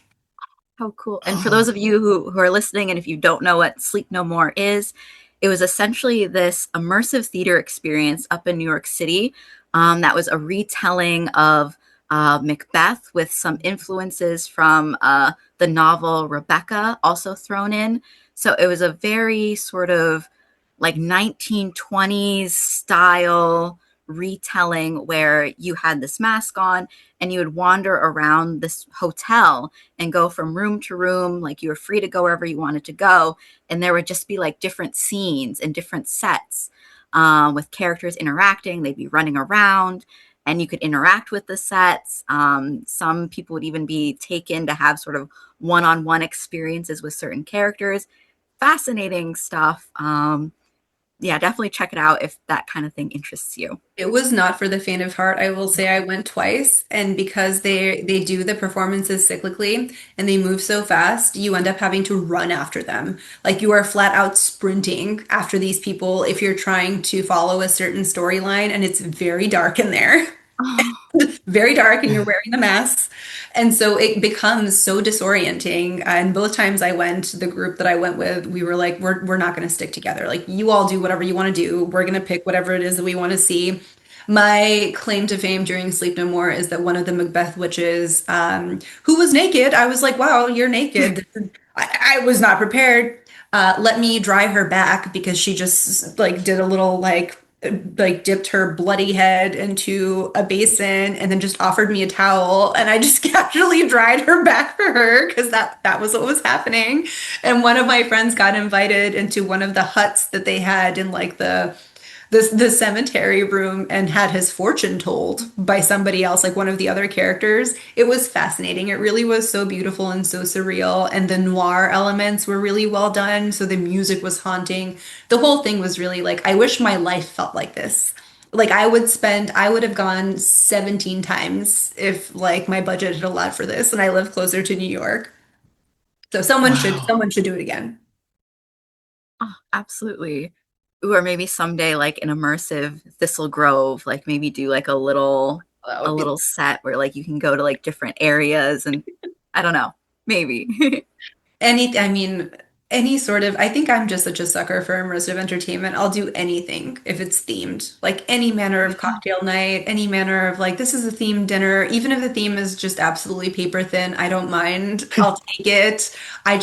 How cool. And for Oh, those of you who are listening, and if you don't know what Sleep No More is, it was essentially this immersive theater experience up in New York City that was a retelling of Macbeth with some influences from the novel Rebecca also thrown in. So it was a very sort of like 1920s style retelling where you had this mask on and you would wander around this hotel and go from room to room. Like you were free to go wherever you wanted to go. And there would just be like different scenes and different sets with characters interacting. They'd be running around and you could interact with the sets. Some people would even be taken to have sort of one on one experiences with certain characters. Fascinating stuff. Yeah, definitely check it out if that kind of thing interests you. It was not for the faint of heart. I will say I went twice, and because they do the performances cyclically and they move so fast, you end up having to run after them. Like you are flat out sprinting after these people if you're trying to follow a certain storyline, and it's very dark in there. Oh, Very dark and you're wearing the masks. And so it becomes so disorienting. And both times I went, the group that I went with, we were like, we're not going to stick together. Like, you all do whatever you want to do. We're going to pick whatever it is that we want to see. My claim to fame during Sleep No More is that one of the Macbeth witches, who was naked, I was like, wow, you're naked. I was not prepared. Let me dry her back because she just like did a little like dipped her bloody head into a basin and then just offered me a towel and I just casually dried her back for her because that was what was happening. And one of my friends got invited into one of the huts that they had in like the cemetery room and had his fortune told by somebody else, like one of the other characters. It was fascinating. It really was so beautiful and so surreal. And the noir elements were really well done. So the music was haunting. The whole thing was really like, I wish my life felt like this. Like I would have gone 17 times if like my budget had allowed for this and I live closer to New York. So wow. someone should do it again. oh, absolutely. Or maybe someday like an immersive Thistle Grove, like maybe do like That a would be little set where like you can go to like different areas and I don't know, maybe. I mean, any sort of, I think I'm just such a sucker for immersive entertainment. I'll do anything if it's themed, like any manner of Mhm. cocktail night, any manner of like, this is a themed dinner, even if the theme is just absolutely paper thin, I don't mind. I'll take it. I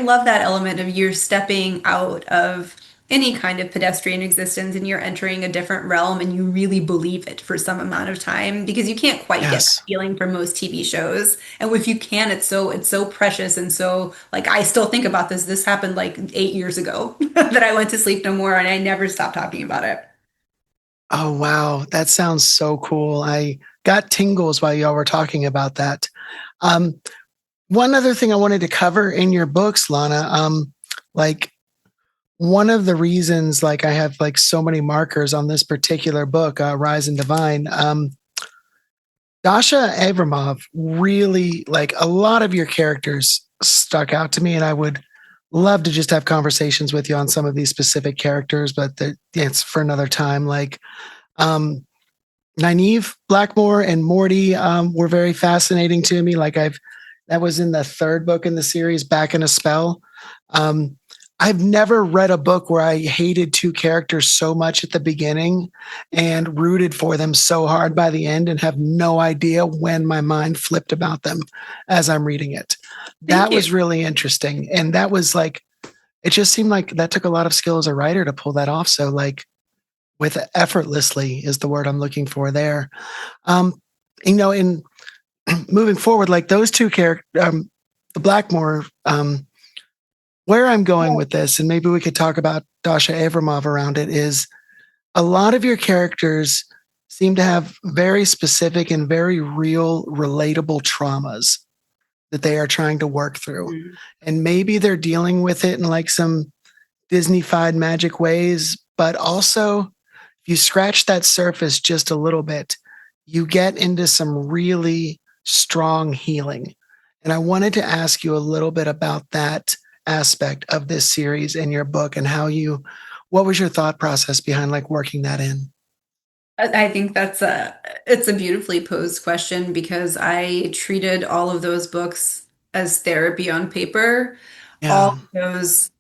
love that element of you're stepping out of any kind of pedestrian existence and you're entering a different realm and you really believe it for some amount of time because you can't quite get that Yes. feeling from most TV shows. And if you can, it's so precious and so like I still think about this. This happened like 8 years ago that I went to sleep no more and I never stopped talking about it. Oh, wow. That sounds so cool. I got tingles while y'all were talking about that. Um, One other thing I wanted to cover in your books, Lana, like one of the reasons like I have like so many markers on this particular book, Rise and Divine, Dasha Avramov really like a lot of your characters stuck out to me, and I would love to just have conversations with you on some of these specific characters, but it's for another time. Like um, Nynaeve Blackmore and Morty were very fascinating to me. Like that was in the third book in the series, Back in a Spell. Um, I've never read a book where I hated two characters so much at the beginning and rooted for them so hard by the end and have no idea when my mind flipped about them as I'm reading it. Thank That you. was really interesting. And that was like, it just seemed like that took a lot of skill as a writer to pull that off. So like with effortlessly is the word I'm looking for there. Um, in moving forward, like those two characters, the Blackmore, where I'm going with this, and maybe we could talk about Dasha Avramov around it, is a lot of your characters seem to have very specific and very real, relatable traumas that they are trying to work through. Mhm. And maybe they're dealing with it in like some Disney-fied magic ways, but also if you scratch that surface just a little bit, you get into some really strong healing. And I wanted to ask you a little bit about that aspect of this series in your book and what was your thought process behind like working that in? I think it's a beautifully posed question because I treated all of those books as therapy on paper. All Yeah. of those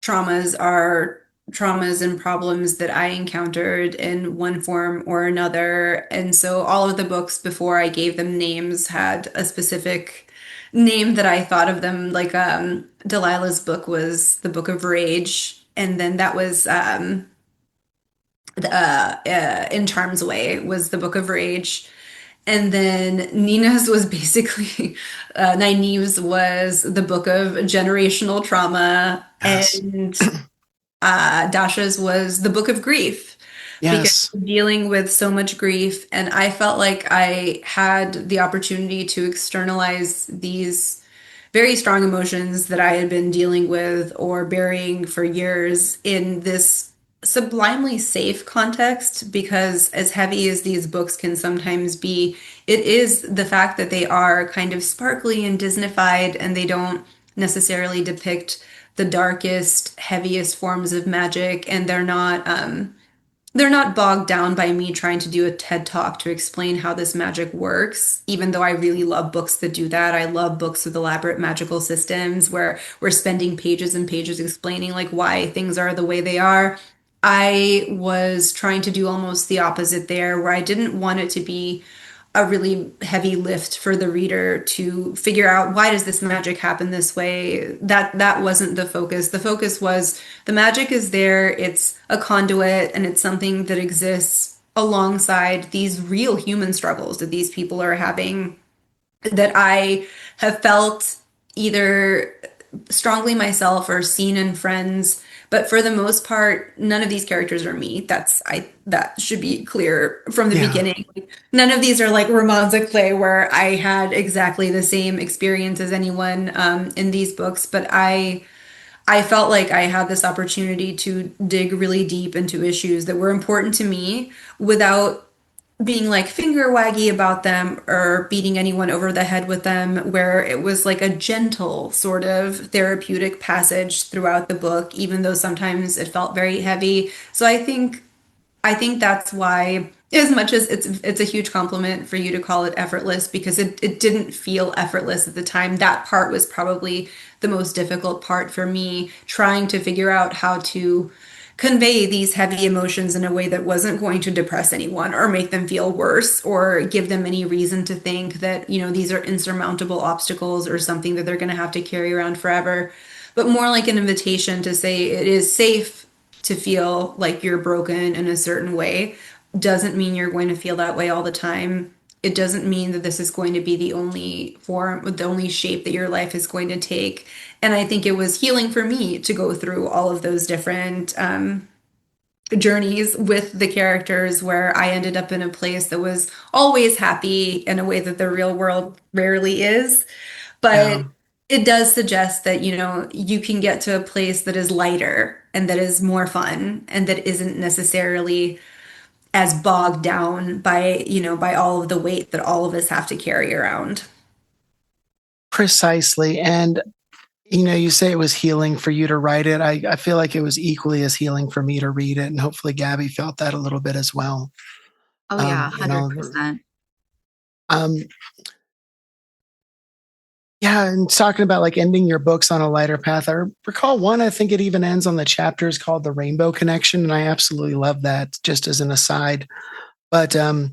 traumas are traumas and problems that I encountered in one form or another. And so all of the books before I gave them names had a specific name that I thought of them. Like Delilah's book was the Book of Rage. And then that was in Charm's Way was the Book of Rage. And then Nina's was basically, Nynaeve's was the Book of Generational Trauma. Yes. And Dasha's was the Book of Grief because Yes. dealing with so much grief. And I felt like I had the opportunity to externalize these very strong emotions that I had been dealing with or burying for years in this sublimely safe context because as heavy as these books can sometimes be, it is the fact that they are kind of sparkly and Disneyfied and they don't necessarily depict the darkest, heaviest forms of magic and they're not bogged down by me trying to do a TED talk to explain how this magic works, even though I really love books that do that. I love books with elaborate magical systems where we're spending pages and pages explaining like why things are the way they are. I was trying to do almost the opposite there, where I didn't want it to be a really heavy lift for the reader to figure out why does this magic happen this way. That wasn't the focus. The focus was the magic is there, it's a conduit and it's something that exists alongside these real human struggles that these people are having that I have felt either strongly myself or seen in friends. But for the most part, none of these characters are me. That should be clear from the Yeah. beginning. Like, none of these are like romantic play where I had exactly the same experience as anyone in these books. But I felt like I had this opportunity to dig really deep into issues that were important to me without being like finger waggy about them or beating anyone over the head with them, where it was like a gentle sort of therapeutic passage throughout the book, even though sometimes it felt very heavy. So I think that's why As much as it's a huge compliment for you to call it effortless, because it didn't feel effortless at the time. That part was probably the most difficult part for me, trying to figure out how to convey these heavy emotions in a way that wasn't going to depress anyone or make them feel worse or give them any reason to think that, these are insurmountable obstacles or something that they're going to have to carry around forever, but more like an invitation to say it is safe to feel like you're broken in a certain way. Doesn't mean you're going to feel that way all the time. It doesn't mean that this is going to be the only form, the only shape that your life is going to take. And I think it was healing for me to go through all of those different journeys with the characters, where I ended up in a place that was always happy in a way that the real world rarely is. Yeah. But it does suggest that, you can get to a place that is lighter and that is more fun and that isn't necessarily as bogged down by all of the weight that all of us have to carry around. Precisely. And you say it was healing for you to write it. I feel like it was equally as healing for me to read it. And hopefully Gabby felt that a little bit as well. Oh yeah, You know, 100%. um, yeah. And talking about like ending your books on a lighter path, I recall one, I think it even ends on the chapters called The Rainbow Connection. And I absolutely love that, just as an aside. But oh,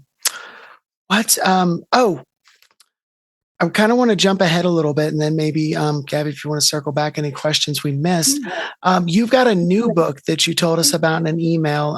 I kind of want to jump ahead a little bit, and then maybe, Gabby, if you want to circle back any questions we missed. You've got a new book that you told us about in an email.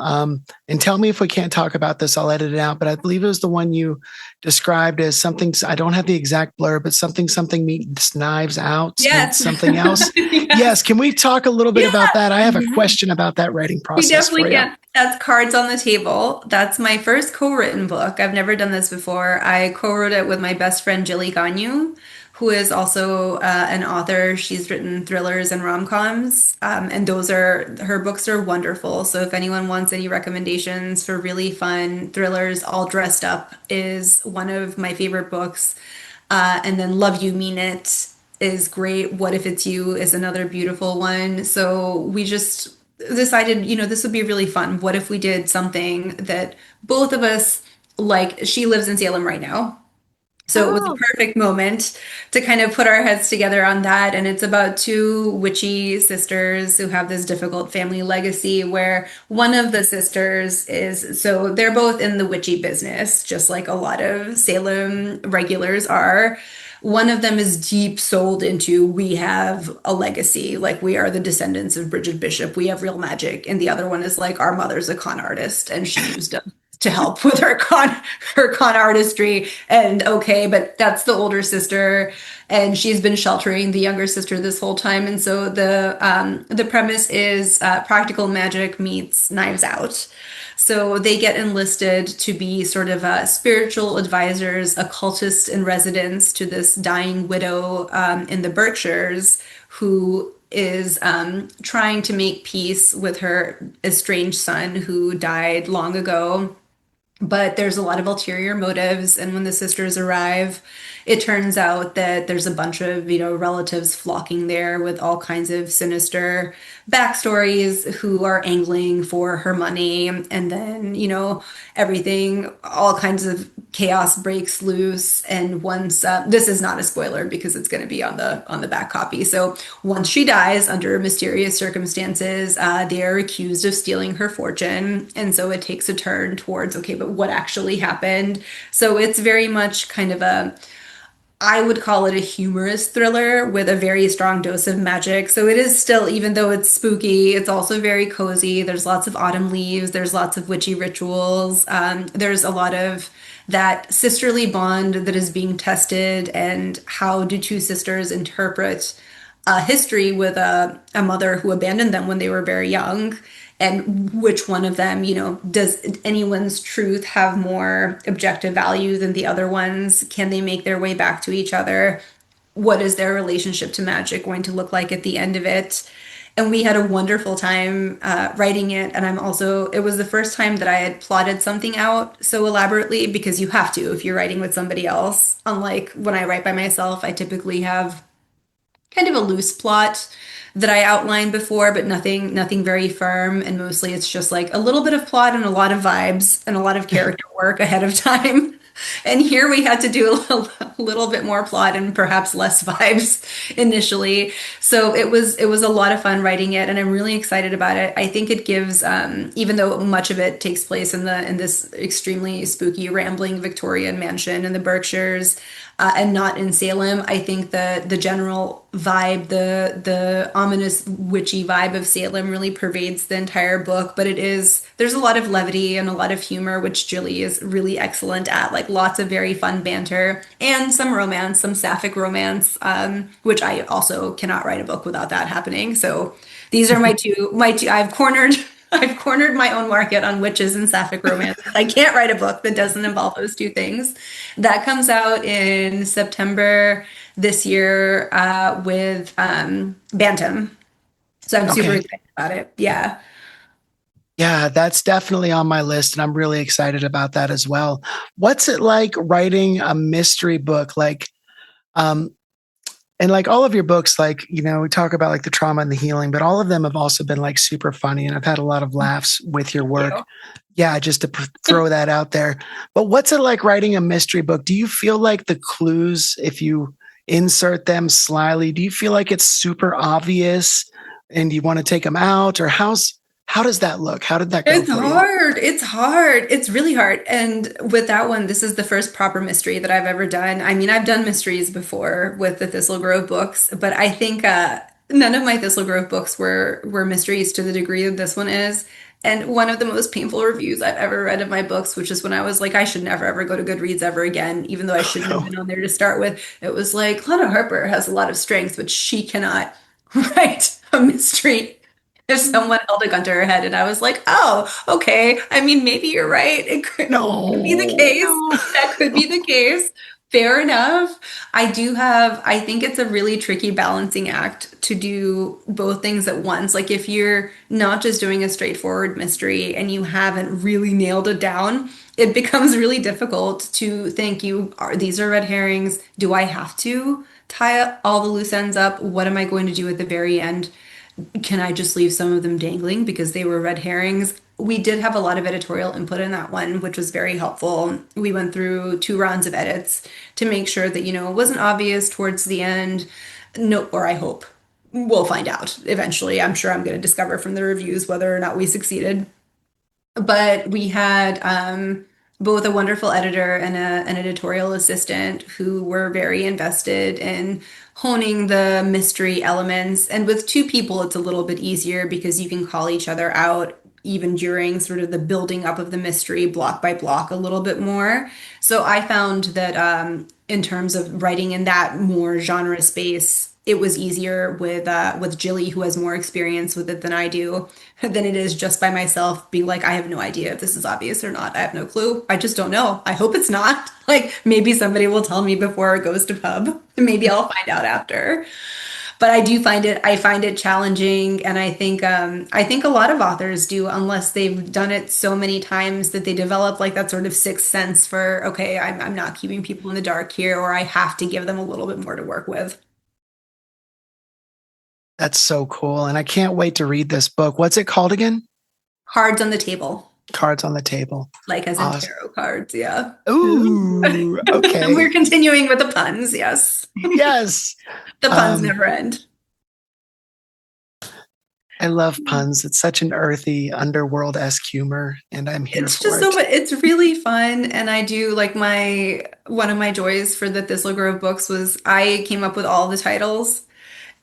And tell me if we can't talk about this, I'll edit it out. But I believe it was the one you described as something, I don't have the exact blurb, but something meets knives out, Yes. meets something else. Yes. Yes. Can we talk a little bit about that? I have a Mhm. question about that writing We process for definitely you. can. That's Cards on the Table. That's my first co-written book. I've never done this before. I co-wrote it with my best friend Jilly Gagnon, who is also an author. She's written thrillers and rom-coms, and her books are wonderful. So if anyone wants any recommendations for really fun thrillers, all dressed up is one of my favorite books. And then Love You Mean It is great. What If It's You is another beautiful one. So we just decided, this would be really fun. What if we did something that both of us like? She lives in Salem right now. So it was a Oh, perfect moment to kind of put our heads together on that. And it's about two witchy sisters who have this difficult family legacy, where one of the sisters so they're both in the witchy business, just like a lot of Salem regulars are. One of them is deep souled into, we have a legacy, like we are the descendants of Bridget Bishop, we have real magic. And the other one is like, our mother's a con artist and she used them to help with her con artistry. And okay, but that's the older sister, and she's been sheltering the younger sister this whole time. And so the premise is practical magic meets Knives Out. So they get enlisted to be sort of spiritual advisors, occultists in residence to this dying widow in the Berkshires, who is trying to make peace with her estranged son who died long ago. But there's a lot of ulterior motives, and when the sisters arrive, it turns out that there's a bunch of relatives flocking there with all kinds of sinister backstories who are angling for her money. And then everything, all kinds of chaos breaks loose. And once this is not a spoiler because it's going to be on the back copy. So once she dies under mysterious circumstances, they are accused of stealing her fortune, and so it takes a turn towards, okay, but what actually happened? So it's very much kind of I would call it a humorous thriller with a very strong dose of magic. So it is still, even though it's spooky, it's also very cozy. There's lots of autumn leaves. There's lots of witchy rituals. There's a lot of that sisterly bond that is being tested, and how do two sisters interpret history with a mother who abandoned them when they were very young, and which one of them, does anyone's truth have more objective value than the other ones? Can they make their way back to each other? What is their relationship to magic going to look like at the end of it? And we had a wonderful time writing it. And it was the first time that I had plotted something out so elaborately, because you have to if you're writing with somebody else. Unlike when I write by myself, I typically have kind of a loose plot that I outlined before, but nothing very firm. And mostly it's just like a little bit of plot and a lot of vibes and a lot of character work ahead of time. And here we had to do a little bit more plot and perhaps less vibes initially. So it was a lot of fun writing it, and I'm really excited about it. I think it gives, even though much of it takes place in this extremely spooky, rambling Victorian mansion in the Berkshires, and not in Salem. I think the general vibe, the ominous witchy vibe of Salem really pervades the entire book. But there's a lot of levity and a lot of humor, which Jilly is really excellent at. Like lots of very fun banter and some romance, some sapphic romance, which I also cannot write a book without that happening. So these are my two. I've cornered my own market on witches and sapphic romance. I can't write a book that doesn't involve those two things. That comes out in September this year with Bantam. So I'm super excited about it. Yeah. Yeah, that's definitely on my list, and I'm really excited about that as well. What's it like writing a mystery book? Like, and like all of your books, like, we talk about like the trauma and the healing, but all of them have also been like super funny. And I've had a lot of laughs with your work. Yeah, just to throw that out there. But what's it like writing a mystery book? Do you feel like the clues, if you insert them slyly, do you feel like it's super obvious and you want to take them out? Or how does that look? How did that go? It's hard. It's hard. It's really hard. And with that one, this is the first proper mystery that I've ever done. I mean, I've done mysteries before with the Thistle Grove books, but I think none of my Thistle Grove books were mysteries to the degree that this one is. And one of the most painful reviews I've ever read of my books, which is when I was like, I should never ever go to Goodreads ever again, even though I shouldn't have been on there to start with. It was like, Lana Harper has a lot of strengths, but she cannot write a mystery if someone held a gun to her head. And I was like, oh, okay. I mean, maybe you're right. It could be the case. That could be the case. Fair enough. I think it's a really tricky balancing act to do both things at once. Like if you're not just doing a straightforward mystery and you haven't really nailed it down, it becomes really difficult to think these are red herrings. Do I have to tie all the loose ends up? What am I going to do at the very end? Can I just leave some of them dangling because they were red herrings? We did have a lot of editorial input in that one, which was very helpful. We went through 2 rounds of edits to make sure that, it wasn't obvious towards the end. No, or I hope. We'll find out eventually. I'm sure I'm going to discover from the reviews whether or not we succeeded. But we had both a wonderful editor and an editorial assistant who were very invested in honing the mystery elements. And with 2 people, it's a little bit easier because you can call each other out even during sort of the building up of the mystery block by block a little bit more. So I found that in terms of writing in that more genre space, it was easier with Jilly, who has more experience with it than I do, than it is just by myself being like, I have no idea if this is obvious or not. I have no clue. I just don't know. I hope it's not. Like maybe somebody will tell me before it goes to pub. Maybe I'll find out after. But I find it challenging, and I think a lot of authors do, unless they've done it so many times that they develop like that sort of sixth sense for, okay, I'm not keeping people in the dark here, or I have to give them a little bit more to work with. That's so cool. And I can't wait to read this book. What's it called again? Cards on the Table. Cards on the Table. Like as in tarot cards, yeah. Ooh, okay. We're continuing with the puns, yes. Yes. The puns never end. I love puns. It's such an earthy, underworld-esque humor, and I'm here It's for just it. it's really fun. And I do like one of my joys for the Thistle Grove books was I came up with all the titles.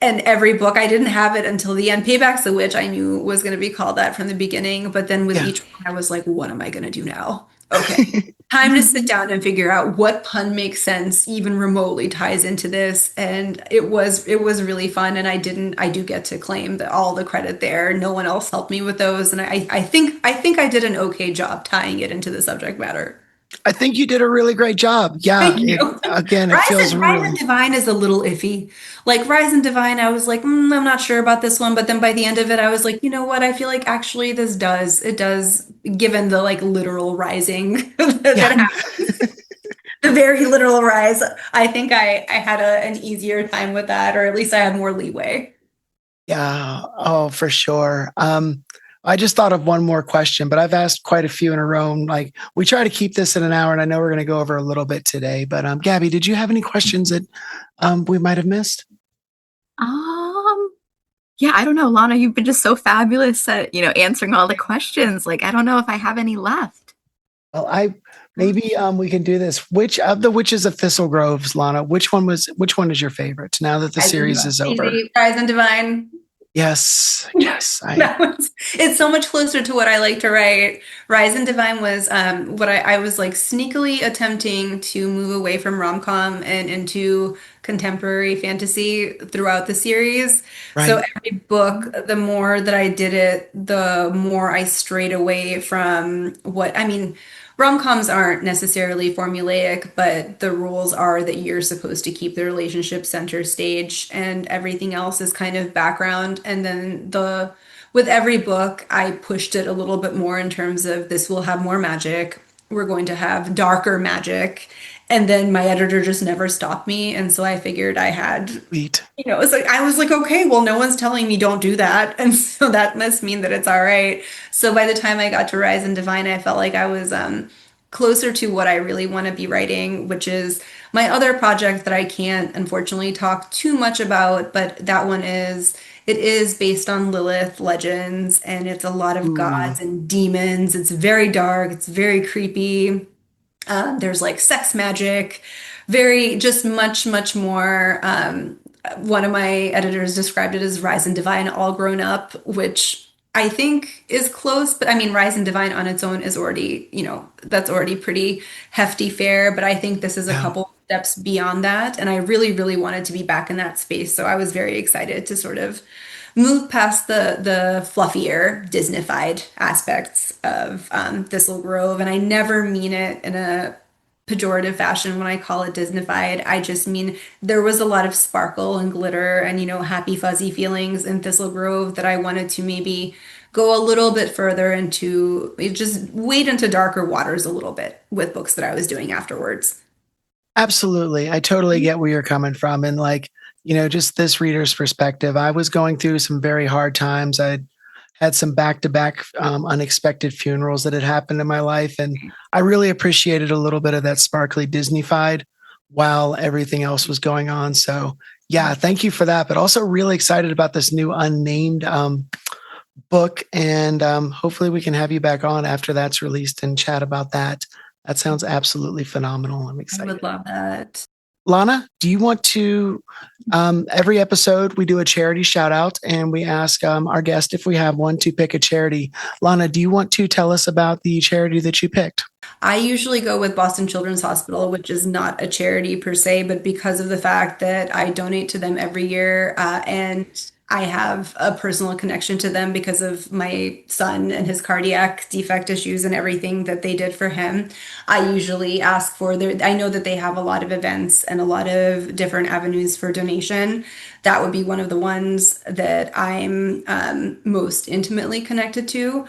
And every book, I didn't have it until the end. Payback's a Witch, I knew was going to be called that from the beginning. But then with each one, I was like, what am I going to do now? Okay, time to sit down and figure out what pun makes sense, even remotely ties into this. And it was really fun. And I do get to claim all the credit there. No one else helped me with those. And I think I did an okay job tying it into the subject matter. I think you did a really great job. Yeah. Thank you. It feels Rise really... and Divine is a little iffy. Like Rise and Divine, I was like, I'm not sure about this one. But then by the end of it, I was like, you know what? I feel like actually it does, given the like literal rising that happens. the very literal rise. I think I had an easier time with that, or at least I had more leeway. Yeah. Oh, for sure. I just thought of one more question, but I've asked quite a few in a row. Like we try to keep this in an hour, and I know we're going to go over a little bit today. But Gabby, did you have any questions that we might have missed? Yeah, I don't know, Lana, you've been just so fabulous at, answering all the questions. Like, I don't know if I have any left. Well, maybe we can do this. Which of the Witches of Thistle Groves, Lana? Which one is your favorite? Now that the series is over. Easy, Rise and Divine. Yes. It's so much closer to what I like to write. Rise and Divine was what I was like sneakily attempting to move away from rom-com and into contemporary fantasy throughout the series. Right. So every book, the more that I did it, the more I strayed away from rom-coms aren't necessarily formulaic, but the rules are that you're supposed to keep the relationship center stage and everything else is kind of background. And then with every book, I pushed it a little bit more in terms of this will have more magic. We're going to have darker magic. And then my editor just never stopped me. And so I figured I had, it's like, I was like, okay, well, no one's telling me don't do that. And so that must mean that it's all right. So by the time I got to Rise and Divine, I felt like I was closer to what I really want to be writing, which is my other project that I can't unfortunately talk too much about, but that one it is based on Lilith legends, and it's a lot of gods and demons. It's very dark. It's very creepy. There's like sex magic, just much more. One of my editors described it as Rise and Divine all grown up, which I think is close. But I mean, Rise and Divine on its own is already, that's already pretty hefty fare. But I think this is a couple steps beyond that. And I really, really wanted to be back in that space. So I was very excited to sort of move past the fluffier, Disneyfied aspects of Thistle Grove. And I never mean it in a pejorative fashion when I call it Disneyfied. I just mean there was a lot of sparkle and glitter and, happy, fuzzy feelings in Thistle Grove that I wanted to maybe go a little bit further into, just wade into darker waters a little bit with books that I was doing afterwards. Absolutely. I totally get where you're coming from. And just this reader's perspective, I was going through some very hard times. I had some back-to-back unexpected funerals that had happened in my life. And I really appreciated a little bit of that sparkly Disneyfied while everything else was going on. So yeah, thank you for that. But also really excited about this new unnamed book. And hopefully we can have you back on after that's released and chat about that. That sounds absolutely phenomenal. I'm excited. I would love that. Lana, do you want to, every episode we do a charity shout out and we ask our guest if we have one to pick a charity. Lana, do you want to tell us about the charity that you picked? I usually go with Boston Children's Hospital, which is not a charity per se, but because of the fact that I donate to them every year and I have a personal connection to them because of my son and his cardiac defect issues and everything that they did for him. I usually ask I know that they have a lot of events and a lot of different avenues for donation. That would be one of the ones that I'm most intimately connected to.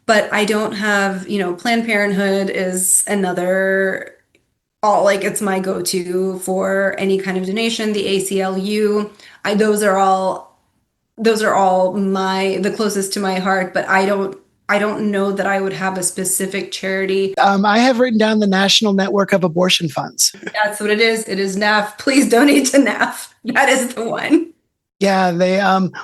But I don't have, Planned Parenthood is another, it's my go-to for any kind of donation. The ACLU, those are all the closest to my heart, but I don't know that I would have a specific charity. I have written down the National Network of Abortion Funds. That's what it is. It is NAF. Please donate to NAF. That is the one. Yeah,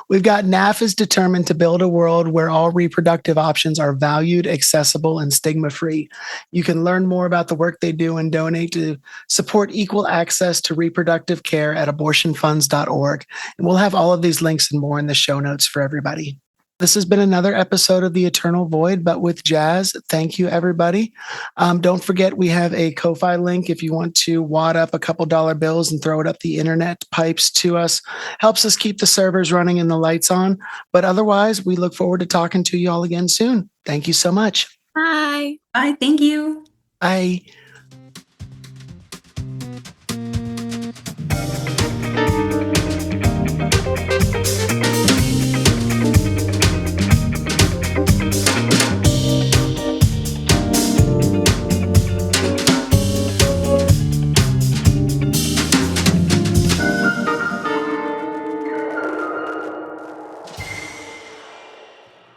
we've got NAF is determined to build a world where all reproductive options are valued, accessible, and stigma-free. You can learn more about the work they do and donate to support equal access to reproductive care at abortionfunds.org. And we'll have all of these links and more in the show notes for everybody. This has been another episode of The Eternal Void, but with jazz. Thank you, everybody. Don't forget, we have a Ko-Fi link if you want to wad up a couple dollar bills and throw it up the internet pipes to us. Helps us keep the servers running and the lights on. But otherwise, we look forward to talking to you all again soon. Thank you so much. Bye. Bye. Thank you. Bye.